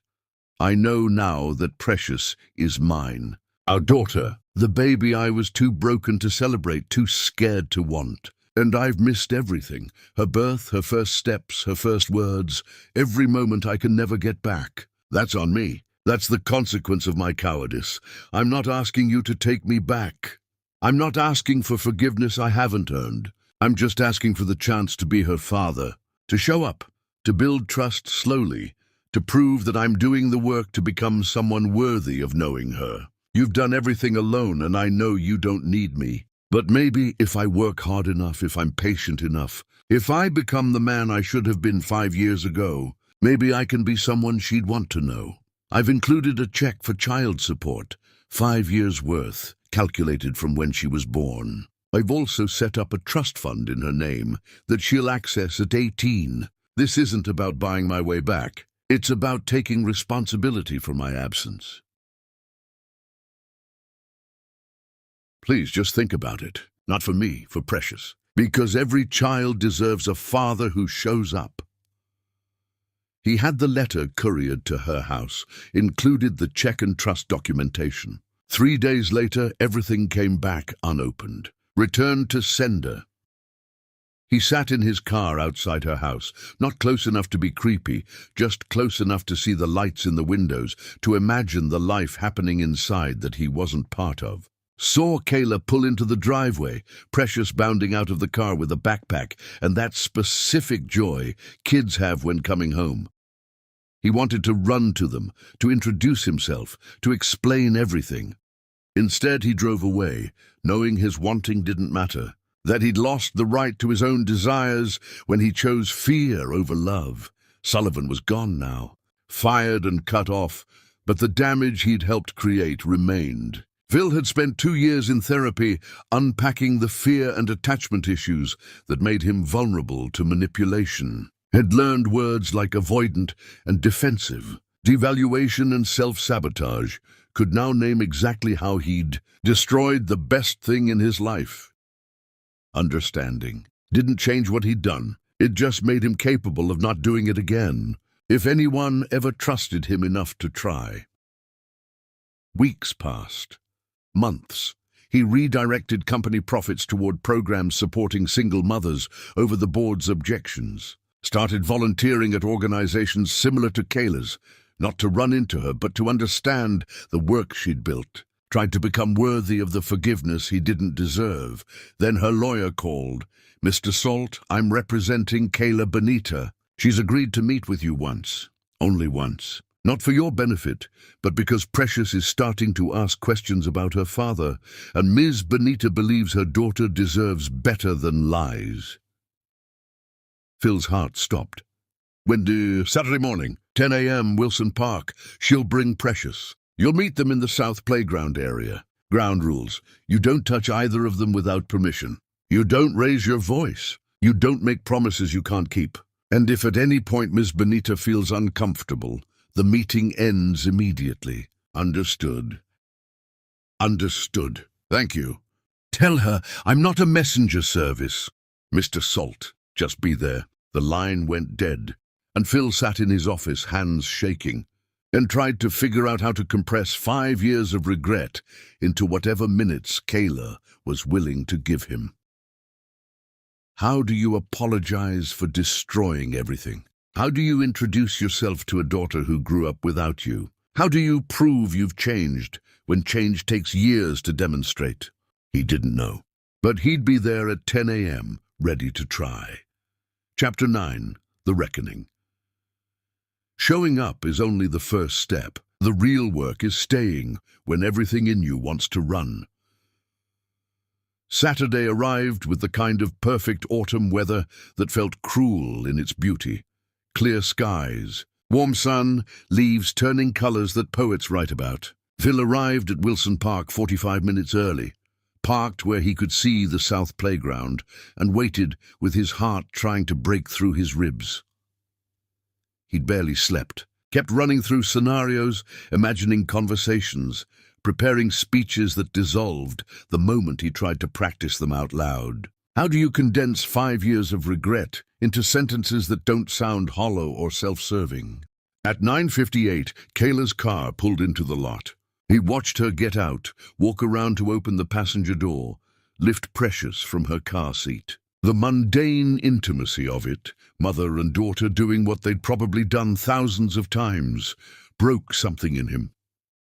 I know now that Precious is mine. Our daughter, the baby I was too broken to celebrate, too scared to want. And I've missed everything. Her birth, her first steps, her first words, every moment I can never get back. That's on me. That's the consequence of my cowardice. I'm not asking you to take me back. I'm not asking for forgiveness I haven't earned. I'm just asking for the chance to be her father, to show up, to build trust slowly, to prove that I'm doing the work to become someone worthy of knowing her. You've done everything alone, and I know you don't need me. But maybe if I work hard enough, if I'm patient enough, if I become the man I should have been 5 years ago, maybe I can be someone she'd want to know. I've included a check for child support, 5 years' worth, calculated from when she was born. I've also set up a trust fund in her name that she'll access at 18. This isn't about buying my way back. It's about taking responsibility for my absence. Please just think about it. Not for me, for Precious. Because every child deserves a father who shows up. He had the letter couriered to her house, included the check and trust documentation. 3 days later, everything came back unopened. Returned to sender. He sat in his car outside her house, not close enough to be creepy, just close enough to see the lights in the windows, to imagine the life happening inside that he wasn't part of. saw Kayla pull into the driveway, Precious bounding out of the car with a backpack, and that specific joy kids have when coming home. He wanted to run to them, to introduce himself, to explain everything. Instead, he drove away, knowing his wanting didn't matter, that he'd lost the right to his own desires when he chose fear over love. Sullivan was gone now, fired and cut off, but the damage he'd helped create remained. Phil had spent 2 years in therapy unpacking the fear and attachment issues that made him vulnerable to manipulation. Had learned words like avoidant and defensive, devaluation and self-sabotage, could now name exactly how he'd destroyed the best thing in his life. Understanding didn't change what he'd done. It just made him capable of not doing it again, if anyone ever trusted him enough to try. Weeks passed. Months. He redirected company profits toward programs supporting single mothers over the board's objections. Started volunteering at organizations similar to Kayla's, not to run into her, but to understand the work she'd built. Tried to become worthy of the forgiveness he didn't deserve. Then her lawyer called. "Mr. Salt, I'm representing Kayla Benita. She's agreed to meet with you once. Only once. Not for your benefit, but because Precious is starting to ask questions about her father, and Ms. Benita believes her daughter deserves better than lies." Phil's heart stopped. Saturday morning, 10 a.m., Wilson Park. She'll bring Precious. You'll meet them in the south playground area. Ground rules. You don't touch either of them without permission. You don't raise your voice. You don't make promises you can't keep. And if at any point Ms. Benita feels uncomfortable, the meeting ends immediately. Understood. Understood. Thank you. Tell her I'm not a messenger service. Mr. Salt, just be there. The line went dead, and Phil sat in his office, hands shaking, and tried to figure out how to compress 5 years of regret into whatever minutes Kayla was willing to give him. How do you apologize for destroying everything? How do you introduce yourself to a daughter who grew up without you? How do you prove you've changed when change takes years to demonstrate? He didn't know, but he'd be there at 10 a.m., ready to try. Chapter 9, The Reckoning. Showing up is only the first step. The real work is staying when everything in you wants to run. Saturday arrived with the kind of perfect autumn weather that felt cruel in its beauty. Clear skies, warm sun, leaves turning colors that poets write about. Phil arrived at Wilson Park 45 minutes early, parked where he could see the south playground, and waited with his heart trying to break through his ribs. He'd barely slept, kept running through scenarios, imagining conversations, preparing speeches that dissolved the moment he tried to practice them out loud. How do you condense 5 years of regret into sentences that don't sound hollow or self-serving? At 9:58, Kayla's car pulled into the lot. He watched her get out, walk around to open the passenger door, lift Precious from her car seat. The mundane intimacy of it, mother and daughter doing what they'd probably done thousands of times, broke something in him.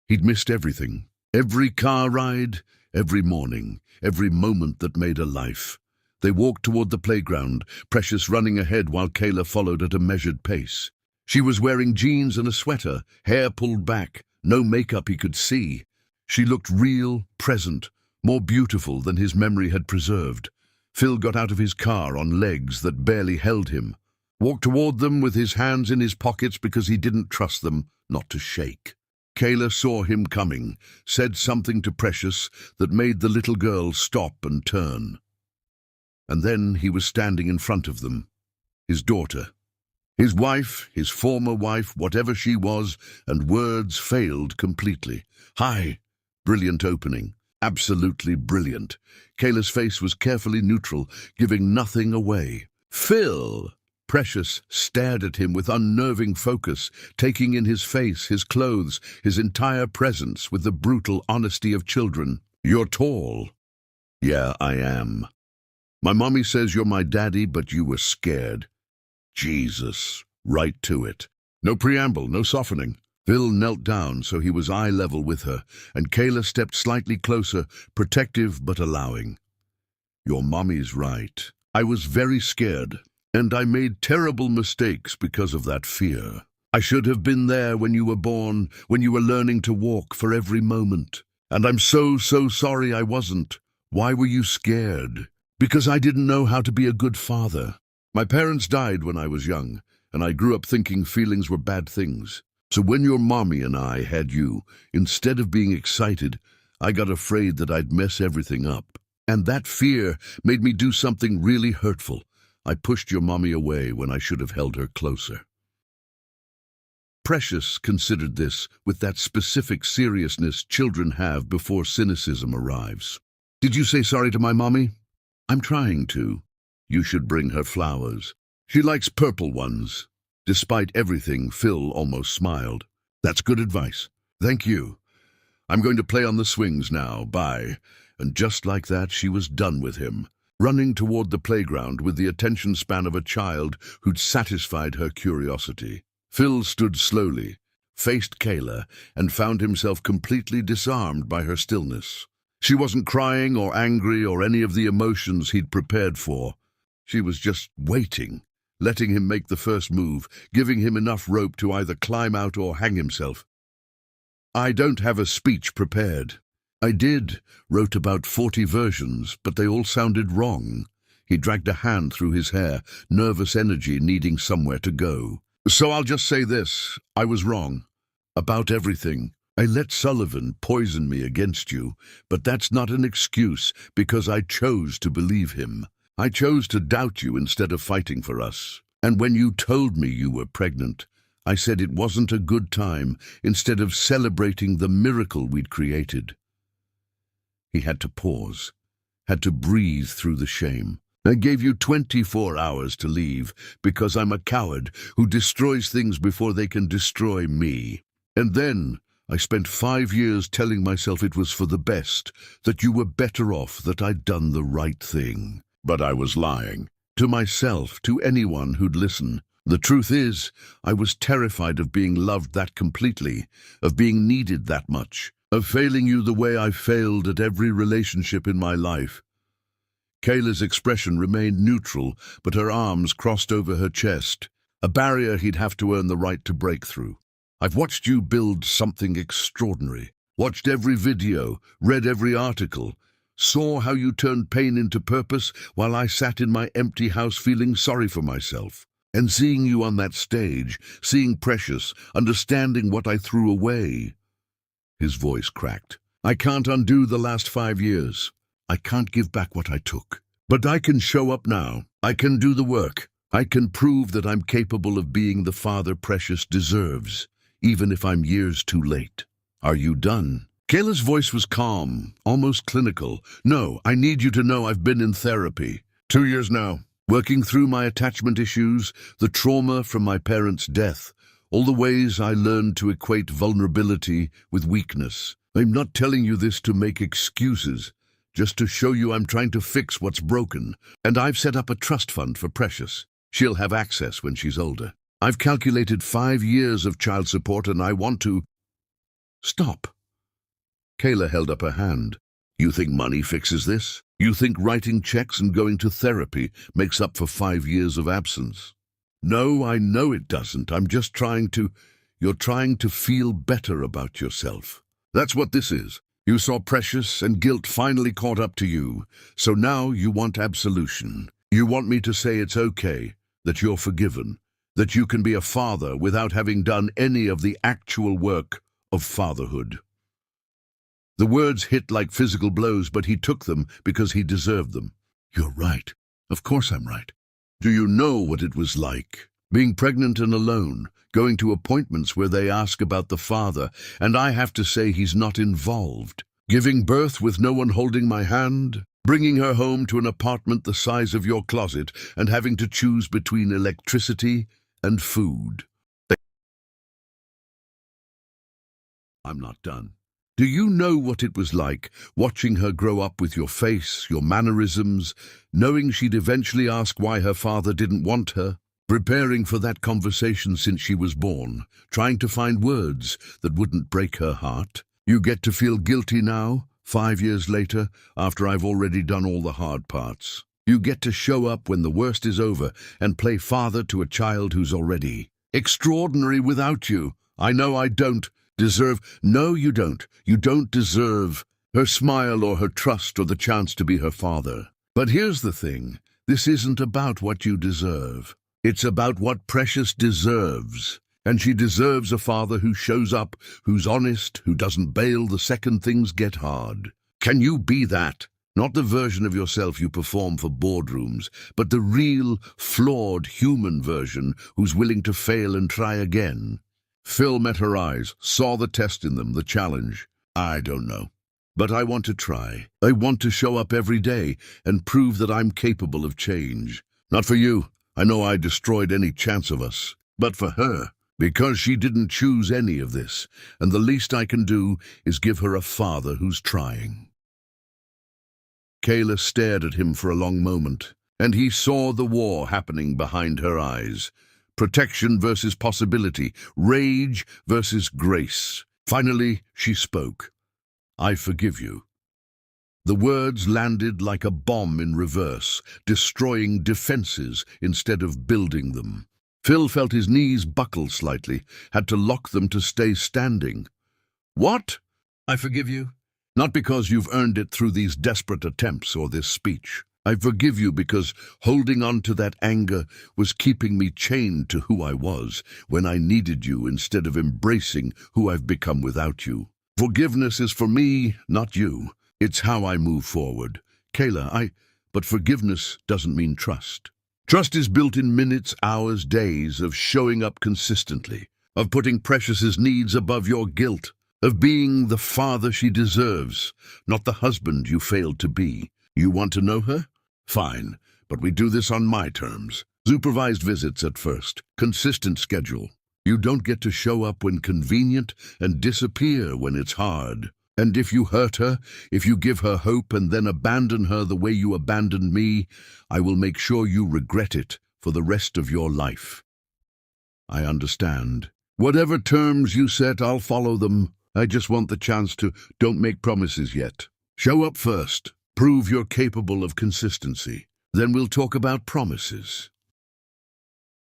He'd missed everything. Every car ride, every morning, every moment that made a life. They walked toward the playground, Precious running ahead while Kayla followed at a measured pace. She was wearing jeans and a sweater, hair pulled back, no makeup he could see. She looked real, present, more beautiful than his memory had preserved. Phil got out of his car on legs that barely held him, walked toward them with his hands in his pockets because he didn't trust them not to shake. Kayla saw him coming, said something to Precious that made the little girl stop and turn. And then he was standing in front of them, his daughter. His wife, his former wife, whatever she was, and words failed completely. Hi. Brilliant opening. Absolutely brilliant. Kayla's face was carefully neutral, giving nothing away. Phil! Precious stared at him with unnerving focus, taking in his face, his clothes, his entire presence with the brutal honesty of children. You're tall. Yeah, I am. My mommy says you're my daddy, but you were scared. Jesus. Right to it. No preamble, no softening. Phil knelt down so he was eye level with her, and Kayla stepped slightly closer, protective but allowing. Your mommy's right. I was very scared, and I made terrible mistakes because of that fear. I should have been there when you were born, when you were learning to walk, for every moment. And I'm so sorry I wasn't. Why were you scared? Because I didn't know how to be a good father. My parents died when I was young, and I grew up thinking feelings were bad things. So when your mommy and I had you, instead of being excited, I got afraid that I'd mess everything up. And that fear made me do something really hurtful. I pushed your mommy away when I should have held her closer. Precious considered this with that specific seriousness children have before cynicism arrives. Did you say sorry to my mommy? I'm trying to. You should bring her flowers. She likes purple ones. Despite everything, Phil almost smiled. That's good advice. Thank you. I'm going to play on the swings now. Bye. And just like that, she was done with him, running toward the playground with the attention span of a child who'd satisfied her curiosity. Phil stood slowly, faced Kayla, and found himself completely disarmed by her stillness. She wasn't crying or angry or any of the emotions he'd prepared for. She was just waiting, letting him make the first move, giving him enough rope to either climb out or hang himself. I don't have a speech prepared. I wrote about 40 versions, but they all sounded wrong. He dragged a hand through his hair, nervous energy needing somewhere to go. So I'll just say this, I was wrong. About everything. I let Sullivan poison me against you, but that's not an excuse because I chose to believe him. I chose to doubt you instead of fighting for us. And when you told me you were pregnant, I said it wasn't a good time instead of celebrating the miracle we'd created. He had to pause, had to breathe through the shame. I gave you 24 hours to leave because I'm a coward who destroys things before they can destroy me. And then I spent 5 years telling myself it was for the best, that you were better off, that I'd done the right thing. But I was lying. To myself, to anyone who'd listen. The truth is, I was terrified of being loved that completely, of being needed that much, of failing you the way I failed at every relationship in my life. Kayla's expression remained neutral, but her arms crossed over her chest, a barrier he'd have to earn the right to break through. I've watched you build something extraordinary, watched every video, read every article, saw how you turned pain into purpose while I sat in my empty house feeling sorry for myself. And seeing you on that stage, seeing Precious, understanding what I threw away. His voice cracked. I can't undo the last 5 years. I can't give back what I took. But I can show up now. I can do the work. I can prove that I'm capable of being the father Precious deserves, even if I'm years too late. Are you done? Kayla's voice was calm, almost clinical. No, I need you to know I've been in therapy. 2 years now. Working through my attachment issues, the trauma from my parents' death, all the ways I learned to equate vulnerability with weakness. I'm not telling you this to make excuses, just to show you I'm trying to fix what's broken. And I've set up a trust fund for Precious. She'll have access when she's older. I've calculated 5 years of child support and I want to... Stop. Kayla held up her hand. You think money fixes this? You think writing checks and going to therapy makes up for 5 years of absence? No, I know it doesn't. I'm just trying to... You're trying to feel better about yourself. That's what this is. You saw Precious and guilt finally caught up to you. So now you want absolution. You want me to say it's okay, that you're forgiven, that you can be a father without having done any of the actual work of fatherhood. The words hit like physical blows, but he took them because he deserved them. You're right. Of course I'm right. Do you know what it was like? Being pregnant and alone, going to appointments where they ask about the father, and I have to say he's not involved. Giving birth with no one holding my hand, bringing her home to an apartment the size of your closet, and having to choose between electricity and food. I'm not done. Do you know what it was like, watching her grow up with your face, your mannerisms, knowing she'd eventually ask why her father didn't want her? preparing for that conversation since she was born, trying to find words that wouldn't break her heart. You get to feel guilty now, 5 years later, after I've already done all the hard parts. You get to show up when the worst is over and play father to a child who's already extraordinary without you. I know I don't deserve. No, you don't. You don't deserve her smile or her trust or the chance to be her father. But here's the thing. This isn't about what you deserve. It's about what Precious deserves. And she deserves a father who shows up, who's honest, who doesn't bail the second things get hard. Can you be that? Not the version of yourself you perform for boardrooms, but the real, flawed human version who's willing to fail and try again. Phil met her eyes, saw the test in them, the challenge. I don't know. But I want to try. I want to show up every day and prove that I'm capable of change. Not for you. I know I destroyed any chance of us. But for her. Because she didn't choose any of this. And the least I can do is give her a father who's trying. Kayla stared at him for a long moment, and he saw the war happening behind her eyes. Protection versus possibility, rage versus grace. Finally, she spoke. I forgive you. The words landed like a bomb in reverse, destroying defenses instead of building them. Phil felt his knees buckle slightly, had to lock them to stay standing. What? I forgive you? Not because you've earned it through these desperate attempts or this speech. I forgive you because holding on to that anger was keeping me chained to who I was when I needed you instead of embracing who I've become without you. Forgiveness is for me, not you. It's how I move forward. Kayla, but forgiveness doesn't mean trust. Trust is built in minutes, hours, days of showing up consistently, of putting Precious's needs above your guilt, of being the father she deserves, not the husband you failed to be. You want to know her? Fine, but we do this on my terms. Supervised visits at first, consistent schedule. You don't get to show up when convenient and disappear when it's hard. And if you hurt her, if you give her hope and then abandon her the way you abandoned me, I will make sure you regret it for the rest of your life. I understand. Whatever terms you set, I'll follow them. I just want the chance to don't make promises yet. Show up first. Prove you're capable of consistency. Then we'll talk about promises.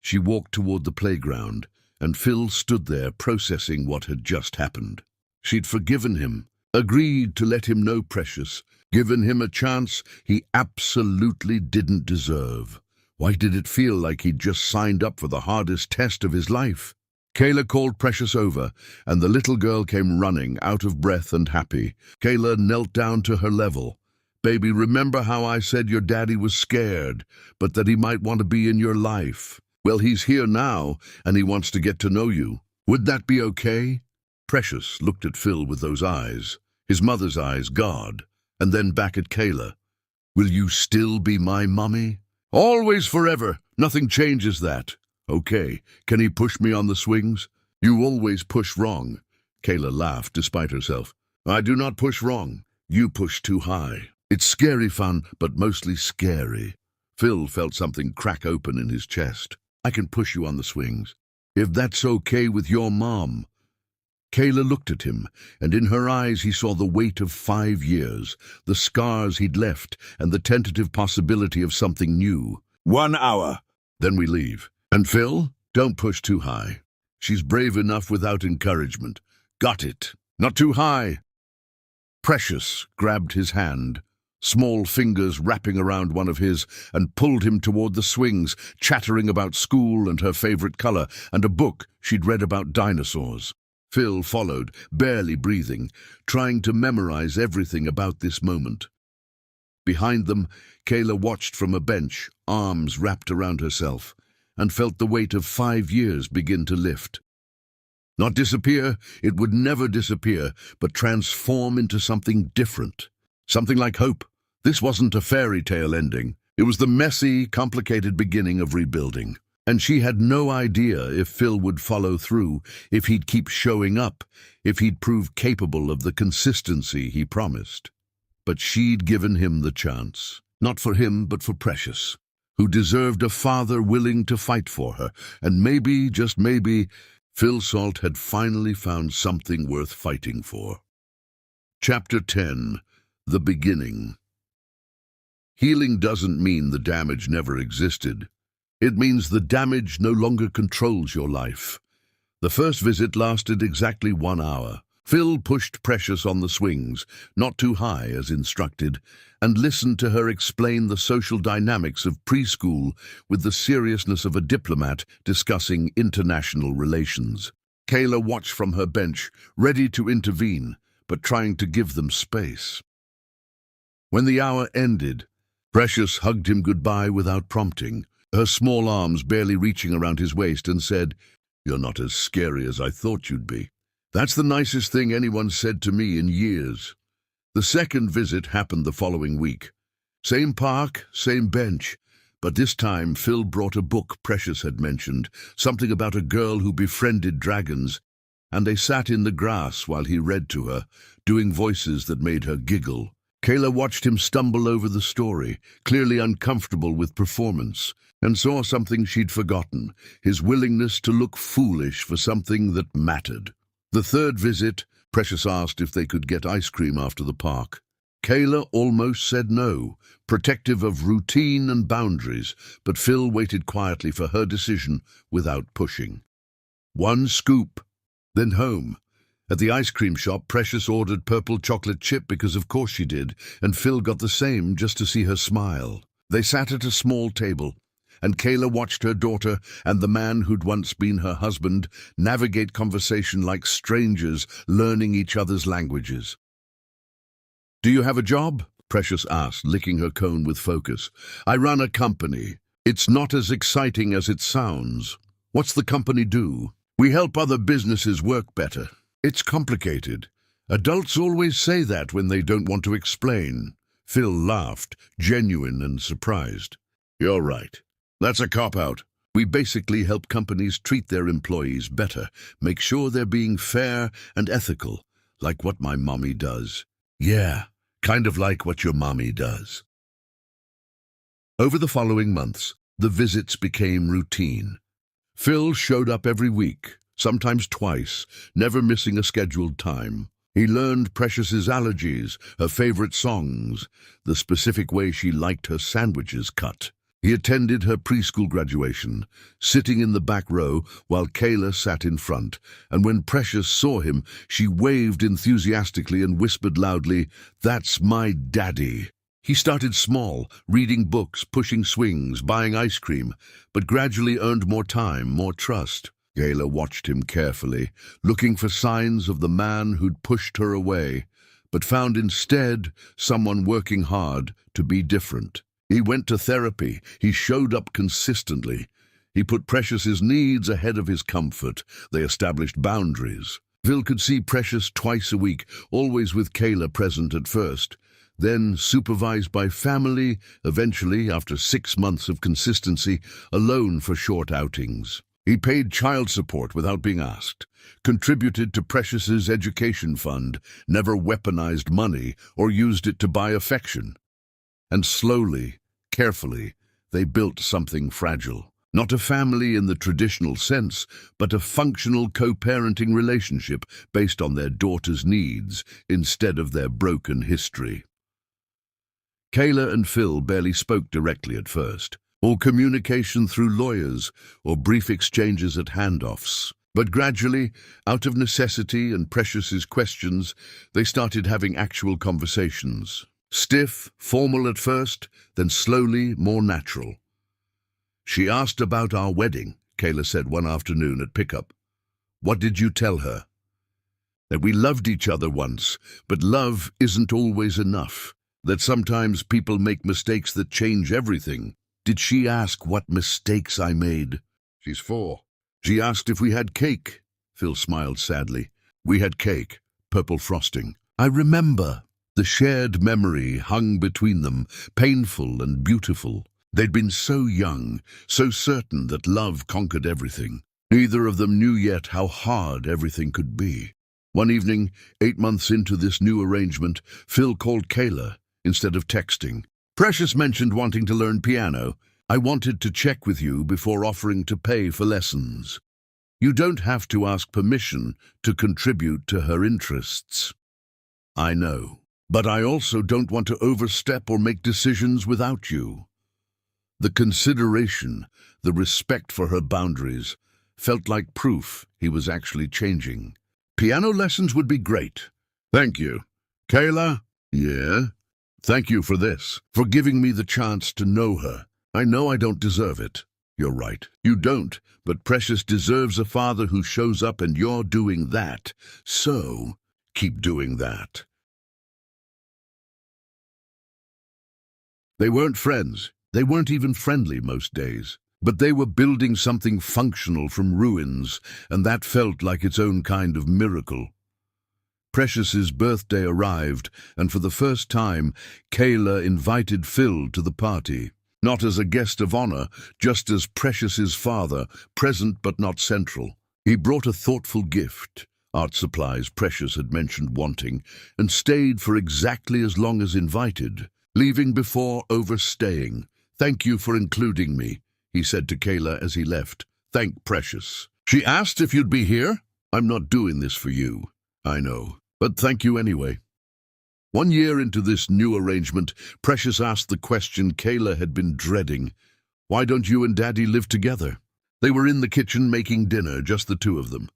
She walked toward the playground, and Phil stood there processing what had just happened. She'd forgiven him, agreed to let him know Precious, given him a chance he absolutely didn't deserve. Why did it feel like he'd just signed up for the hardest test of his life? Kayla called Precious over, and the little girl came running, out of breath and happy. Kayla knelt down to her level. Baby, remember how I said your daddy was scared, but that he might want to be in your life? Well, he's here now, and he wants to get to know you. Would that be okay? Precious looked at Phil with those eyes, his mother's eyes, God, and then back at Kayla. Will you still be my mommy? Always, forever. Nothing changes that. Okay, can he push me on the swings? You always push wrong. Kayla laughed despite herself. I do not push wrong. You push too high. It's scary fun, but mostly scary. Phil felt something crack open in his chest. I can push you on the swings. If that's okay with your mom. Kayla looked at him, and in her eyes he saw the weight of 5 years, the scars he'd left, and the tentative possibility of something new. 1 hour. Then we leave. And Phil, don't push too high. She's brave enough without encouragement. Got it. Not too high. Precious grabbed his hand, small fingers wrapping around one of his, and pulled him toward the swings, chattering about school and her favorite color, and a book she'd read about dinosaurs. Phil followed, barely breathing, trying to memorize everything about this moment. Behind them, Kayla watched from a bench, arms wrapped around herself, and felt the weight of 5 years begin to lift. Not disappear, it would never disappear, but transform into something different. Something like hope. This wasn't a fairy tale ending. It was the messy, complicated beginning of rebuilding. And she had no idea if Phil would follow through, if he'd keep showing up, if he'd prove capable of the consistency he promised. But she'd given him the chance. Not for him, but for Precious. who deserved a father willing to fight for her. And maybe, just maybe, Phil Salt had finally found something worth fighting for. Chapter 10. The Beginning. Healing doesn't mean the damage never existed. It means the damage no longer controls your life. The first visit lasted exactly 1 hour. Phil pushed Precious on the swings, not too high as instructed, and listened to her explain the social dynamics of preschool with the seriousness of a diplomat discussing international relations. Kayla watched from her bench, ready to intervene, but trying to give them space. When the hour ended, Precious hugged him goodbye without prompting, her small arms barely reaching around his waist, and said, "You're not as scary as I thought you'd be." That's the nicest thing anyone said to me in years. The second visit happened the following week. Same park, same bench, but this time Phil brought a book Precious had mentioned, something about a girl who befriended dragons, and they sat in the grass while he read to her, doing voices that made her giggle. Kayla watched him stumble over the story, clearly uncomfortable with performance, and saw something she'd forgotten, his willingness to look foolish for something that mattered. The third visit, Precious asked if they could get ice cream after the park. Kayla almost said no, protective of routine and boundaries, but Phil waited quietly for her decision without pushing. One scoop, then home. At the ice cream shop, Precious ordered purple chocolate chip because of course she did, and Phil got the same just to see her smile. They sat at a small table, and Kayla watched her daughter and the man who'd once been her husband navigate conversation like strangers learning each other's languages. "Do you have a job?" Precious asked, licking her cone with focus. "I run a company. It's not as exciting as it sounds." "What's the company do?" "We help other businesses work better." "It's complicated. Adults always say that when they don't want to explain." Phil laughed, genuine and surprised. "You're right. That's a cop-out. We basically help companies treat their employees better, make sure they're being fair and ethical, like what my mommy does." "Yeah, kind of like what your mommy does." Over the following months, the visits became routine. Phil showed up every week, sometimes twice, never missing a scheduled time. He learned Precious's allergies, her favorite songs, the specific way she liked her sandwiches cut. He attended her preschool graduation, sitting in the back row while Kayla sat in front, and when Precious saw him, she waved enthusiastically and whispered loudly, "That's my daddy." He started small, reading books, pushing swings, buying ice cream, but gradually earned more time, more trust. Kayla watched him carefully, looking for signs of the man who'd pushed her away, but found instead someone working hard to be different. He went to therapy. He showed up consistently. He put Precious's needs ahead of his comfort. They established boundaries. Phil could see Precious twice a week, always with Kayla present at first, then supervised by family, eventually, after 6 months of consistency, alone for short outings. He paid child support without being asked, contributed to Precious's education fund, never weaponized money or used it to buy affection. And slowly, carefully, they built something fragile. Not a family in the traditional sense, but a functional co-parenting relationship based on their daughter's needs instead of their broken history. Kayla and Phil barely spoke directly at first, all communication through lawyers or brief exchanges at handoffs. But gradually, out of necessity and Precious's questions, they started having actual conversations. Stiff, formal at first, then slowly more natural. "She asked about our wedding," Kayla said one afternoon at pickup. "What did you tell her?" "That we loved each other once, but love isn't always enough. That sometimes people make mistakes that change everything." "Did she ask what mistakes I made?" "She's 4. She asked if we had cake." Phil smiled sadly. "We had cake, purple frosting. I remember." The shared memory hung between them, painful and beautiful. They'd been so young, so certain that love conquered everything. Neither of them knew yet how hard everything could be. One evening, 8 months into this new arrangement, Phil called Kayla instead of texting. "Precious mentioned wanting to learn piano. I wanted to check with you before offering to pay for lessons. You don't have to ask permission to contribute to her interests. I know, but I also don't want to overstep or make decisions without you. The consideration, the respect for her boundaries, felt like proof he was actually changing. Piano lessons would be great. Thank you. Kayla? Yeah? Thank you for this, for giving me the chance to know her. I know I don't deserve it. You're right. You don't, but Precious deserves a father who shows up, and you're doing that. So, keep doing that. They weren't friends. They weren't even friendly most days. But they were building something functional from ruins, and that felt like its own kind of miracle. Precious's birthday arrived, and for the first time, Kayla invited Phil to the party. Not as a guest of honor, just as Precious's father, present but not central. He brought a thoughtful gift, art supplies Precious had mentioned wanting, and stayed for exactly as long as invited, leaving before overstaying. Thank you for including me, he said to Kayla as he left. Thank Precious. She asked if you'd be here. I'm not doing this for you. I know, but thank you anyway. 1 year into this new arrangement, Precious asked the question Kayla had been dreading. Why don't you and Daddy live together? They were in the kitchen making dinner, just the two of them.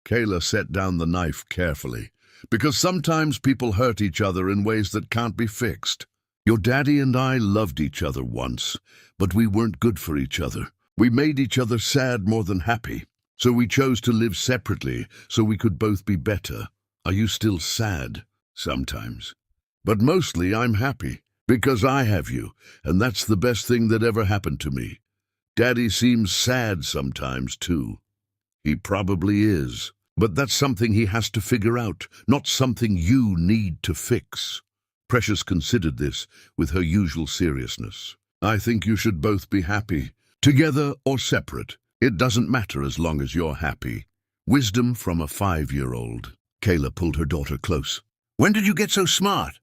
Kayla set down the knife carefully, because sometimes people hurt each other in ways that can't be fixed. Your daddy and I loved each other once, but we weren't good for each other. We made each other sad more than happy, so we chose to live separately so we could both be better. Are you still sad? Sometimes. But mostly I'm happy, because I have you, and that's the best thing that ever happened to me. Daddy seems sad sometimes, too. He probably is, but that's something he has to figure out, not something you need to fix. Precious considered this with her usual seriousness. I think you should both be happy, together or separate. It doesn't matter as long as you're happy. Wisdom from a 5-year-old. Kayla pulled her daughter close. When did you get so smart?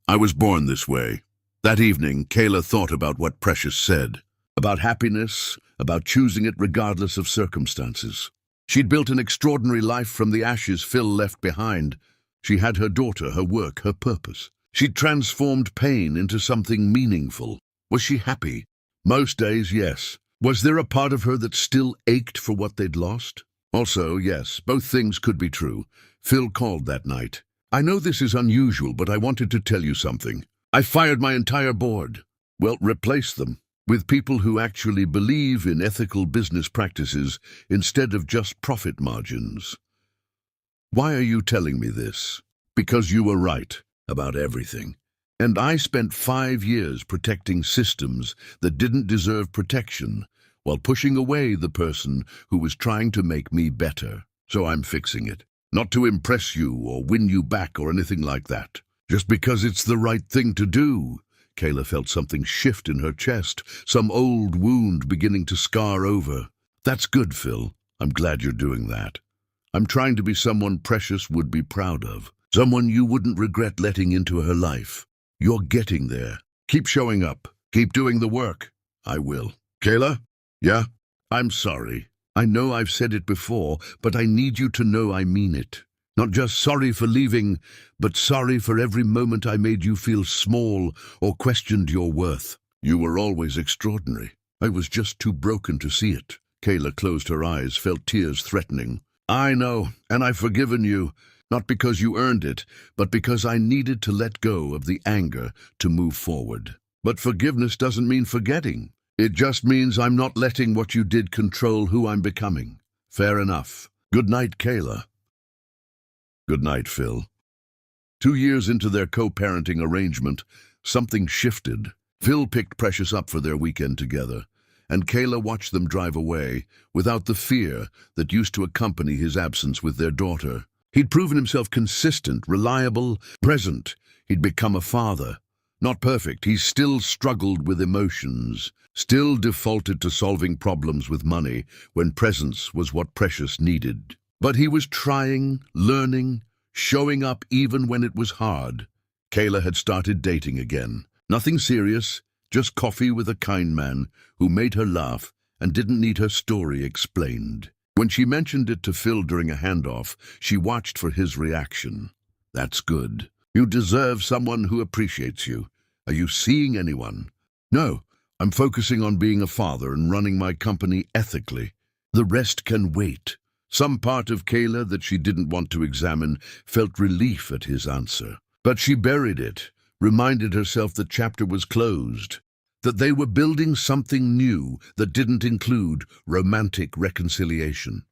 I was born this way. That evening, Kayla thought about what Precious said. About happiness, about choosing it regardless of circumstances. She'd built an extraordinary life from the ashes Phil left behind. She had her daughter, her work, her purpose. She'd transformed pain into something meaningful. Was she happy? Most days, yes. Was there a part of her that still ached for what they'd lost? Also, yes, both things could be true. Phil called that night. I know this is unusual, but I wanted to tell you something. I fired my entire board. Well, replaced them with people who actually believe in ethical business practices instead of just profit margins. Why are you telling me this? Because you were right about everything. And I spent 5 years protecting systems that didn't deserve protection, while pushing away the person who was trying to make me better. So I'm fixing it. Not to impress you or win you back or anything like that. Just because it's the right thing to do. Kayla felt something shift in her chest, some old wound beginning to scar over. That's good, Phil. I'm glad you're doing that. I'm trying to be someone Precious would be proud of. Someone you wouldn't regret letting into her life. You're getting there. Keep showing up. Keep doing the work. I will. Kayla? Yeah? I'm sorry. I know I've said it before, but I need you to know I mean it. Not just sorry for leaving, but sorry for every moment I made you feel small or questioned your worth. You were always extraordinary. I was just too broken to see it. Kayla closed her eyes, felt tears threatening. I know, and I've forgiven you. Not because you earned it, but because I needed to let go of the anger to move forward. But forgiveness doesn't mean forgetting. It just means I'm not letting what you did control who I'm becoming. Fair enough. Good night, Kayla. Good night, Phil. 2 years into their co-parenting arrangement, something shifted. Phil picked Precious up for their weekend together, and Kayla watched them drive away without the fear that used to accompany his absence with their daughter. He'd proven himself consistent, reliable, present. He'd become a father. Not perfect, he still struggled with emotions, still defaulted to solving problems with money when presence was what Precious needed. But he was trying, learning, showing up even when it was hard. Kayla had started dating again. Nothing serious, Just coffee with a kind man who made her laugh and didn't need her story explained. When she mentioned it to Phil during a handoff, she watched for his reaction. That's good. You deserve someone who appreciates you. Are you seeing anyone? No, I'm focusing on being a father and running my company ethically. The rest can wait. Some part of Kayla that she didn't want to examine felt relief at his answer. But she buried it, reminded herself the chapter was closed, that they were building something new that didn't include romantic reconciliation.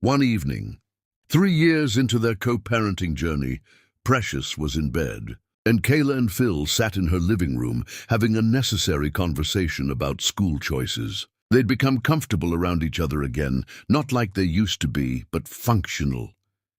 One evening, 3 years into their co-parenting journey, Precious was in bed, and Kayla and Phil sat in her living room having a necessary conversation about school choices. They'd become comfortable around each other again, not like they used to be, but functional.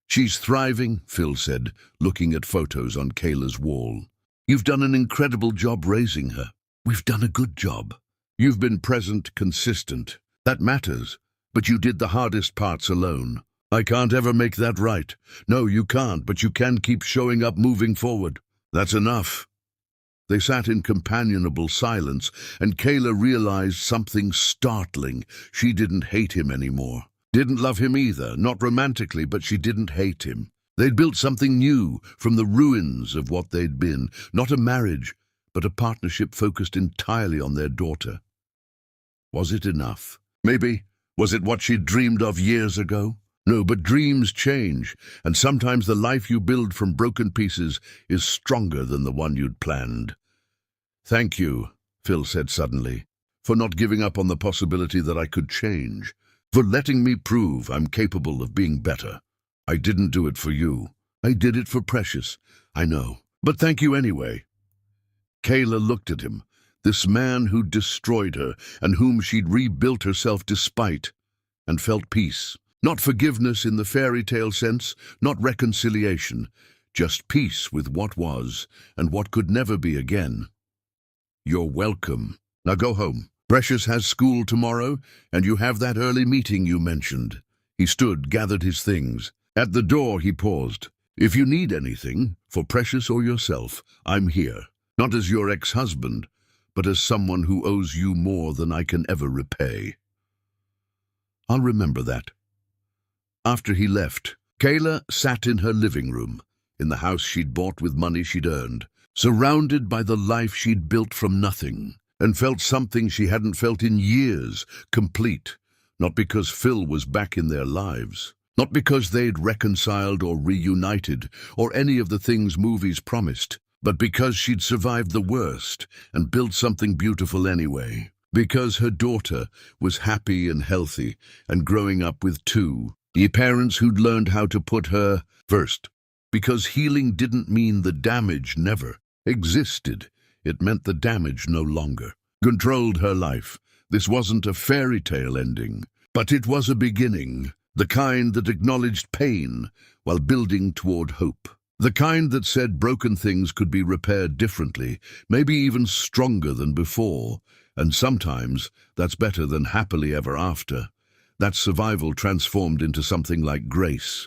She's thriving, Phil said, looking at photos on Kayla's wall. You've done an incredible job raising her. We've done a good job. You've been present, consistent. That matters, but you did the hardest parts alone. I can't ever make that right. No, you can't, but you can keep showing up, moving forward. That's enough. They sat in companionable silence, and Kayla realized something startling. She didn't hate him anymore. Didn't love him either, not romantically, but she didn't hate him. They'd built something new from the ruins of what they'd been, not a marriage, but a partnership focused entirely on their daughter. Was it enough? Maybe. Was it what she'd dreamed of years ago? No, but dreams change, and sometimes the life you build from broken pieces is stronger than the one you'd planned. Thank you, Phil said suddenly, for not giving up on the possibility that I could change, for letting me prove I'm capable of being better. I didn't do it for you. I did it for Precious. I know, but thank you anyway. Kayla looked at him, this man who'd destroyed her and whom she'd rebuilt herself despite, and felt peace. Not forgiveness in the fairy tale sense, not reconciliation, just peace with what was and what could never be again. You're welcome. Now go home. Precious has school tomorrow, and you have that early meeting you mentioned. He stood, gathered his things. At the door he paused. If you need anything, for Precious or yourself, I'm here. Not as your ex-husband, but as someone who owes you more than I can ever repay. I'll remember that. After he left, Kayla sat in her living room, in the house she'd bought with money she'd earned, surrounded by the life she'd built from nothing, and felt something she hadn't felt in years, complete, not because Phil was back in their lives, not because they'd reconciled or reunited, or any of the things movies promised, but because she'd survived the worst and built something beautiful anyway, because her daughter was happy and healthy and growing up with two parents who'd learned how to put her first. Because healing didn't mean the damage never existed. It meant the damage no longer controlled her life. This wasn't a fairy tale ending, but it was a beginning, the kind that acknowledged pain while building toward hope. The kind that said broken things could be repaired differently, maybe even stronger than before, and sometimes that's better than happily ever after. That survival transformed into something like grace.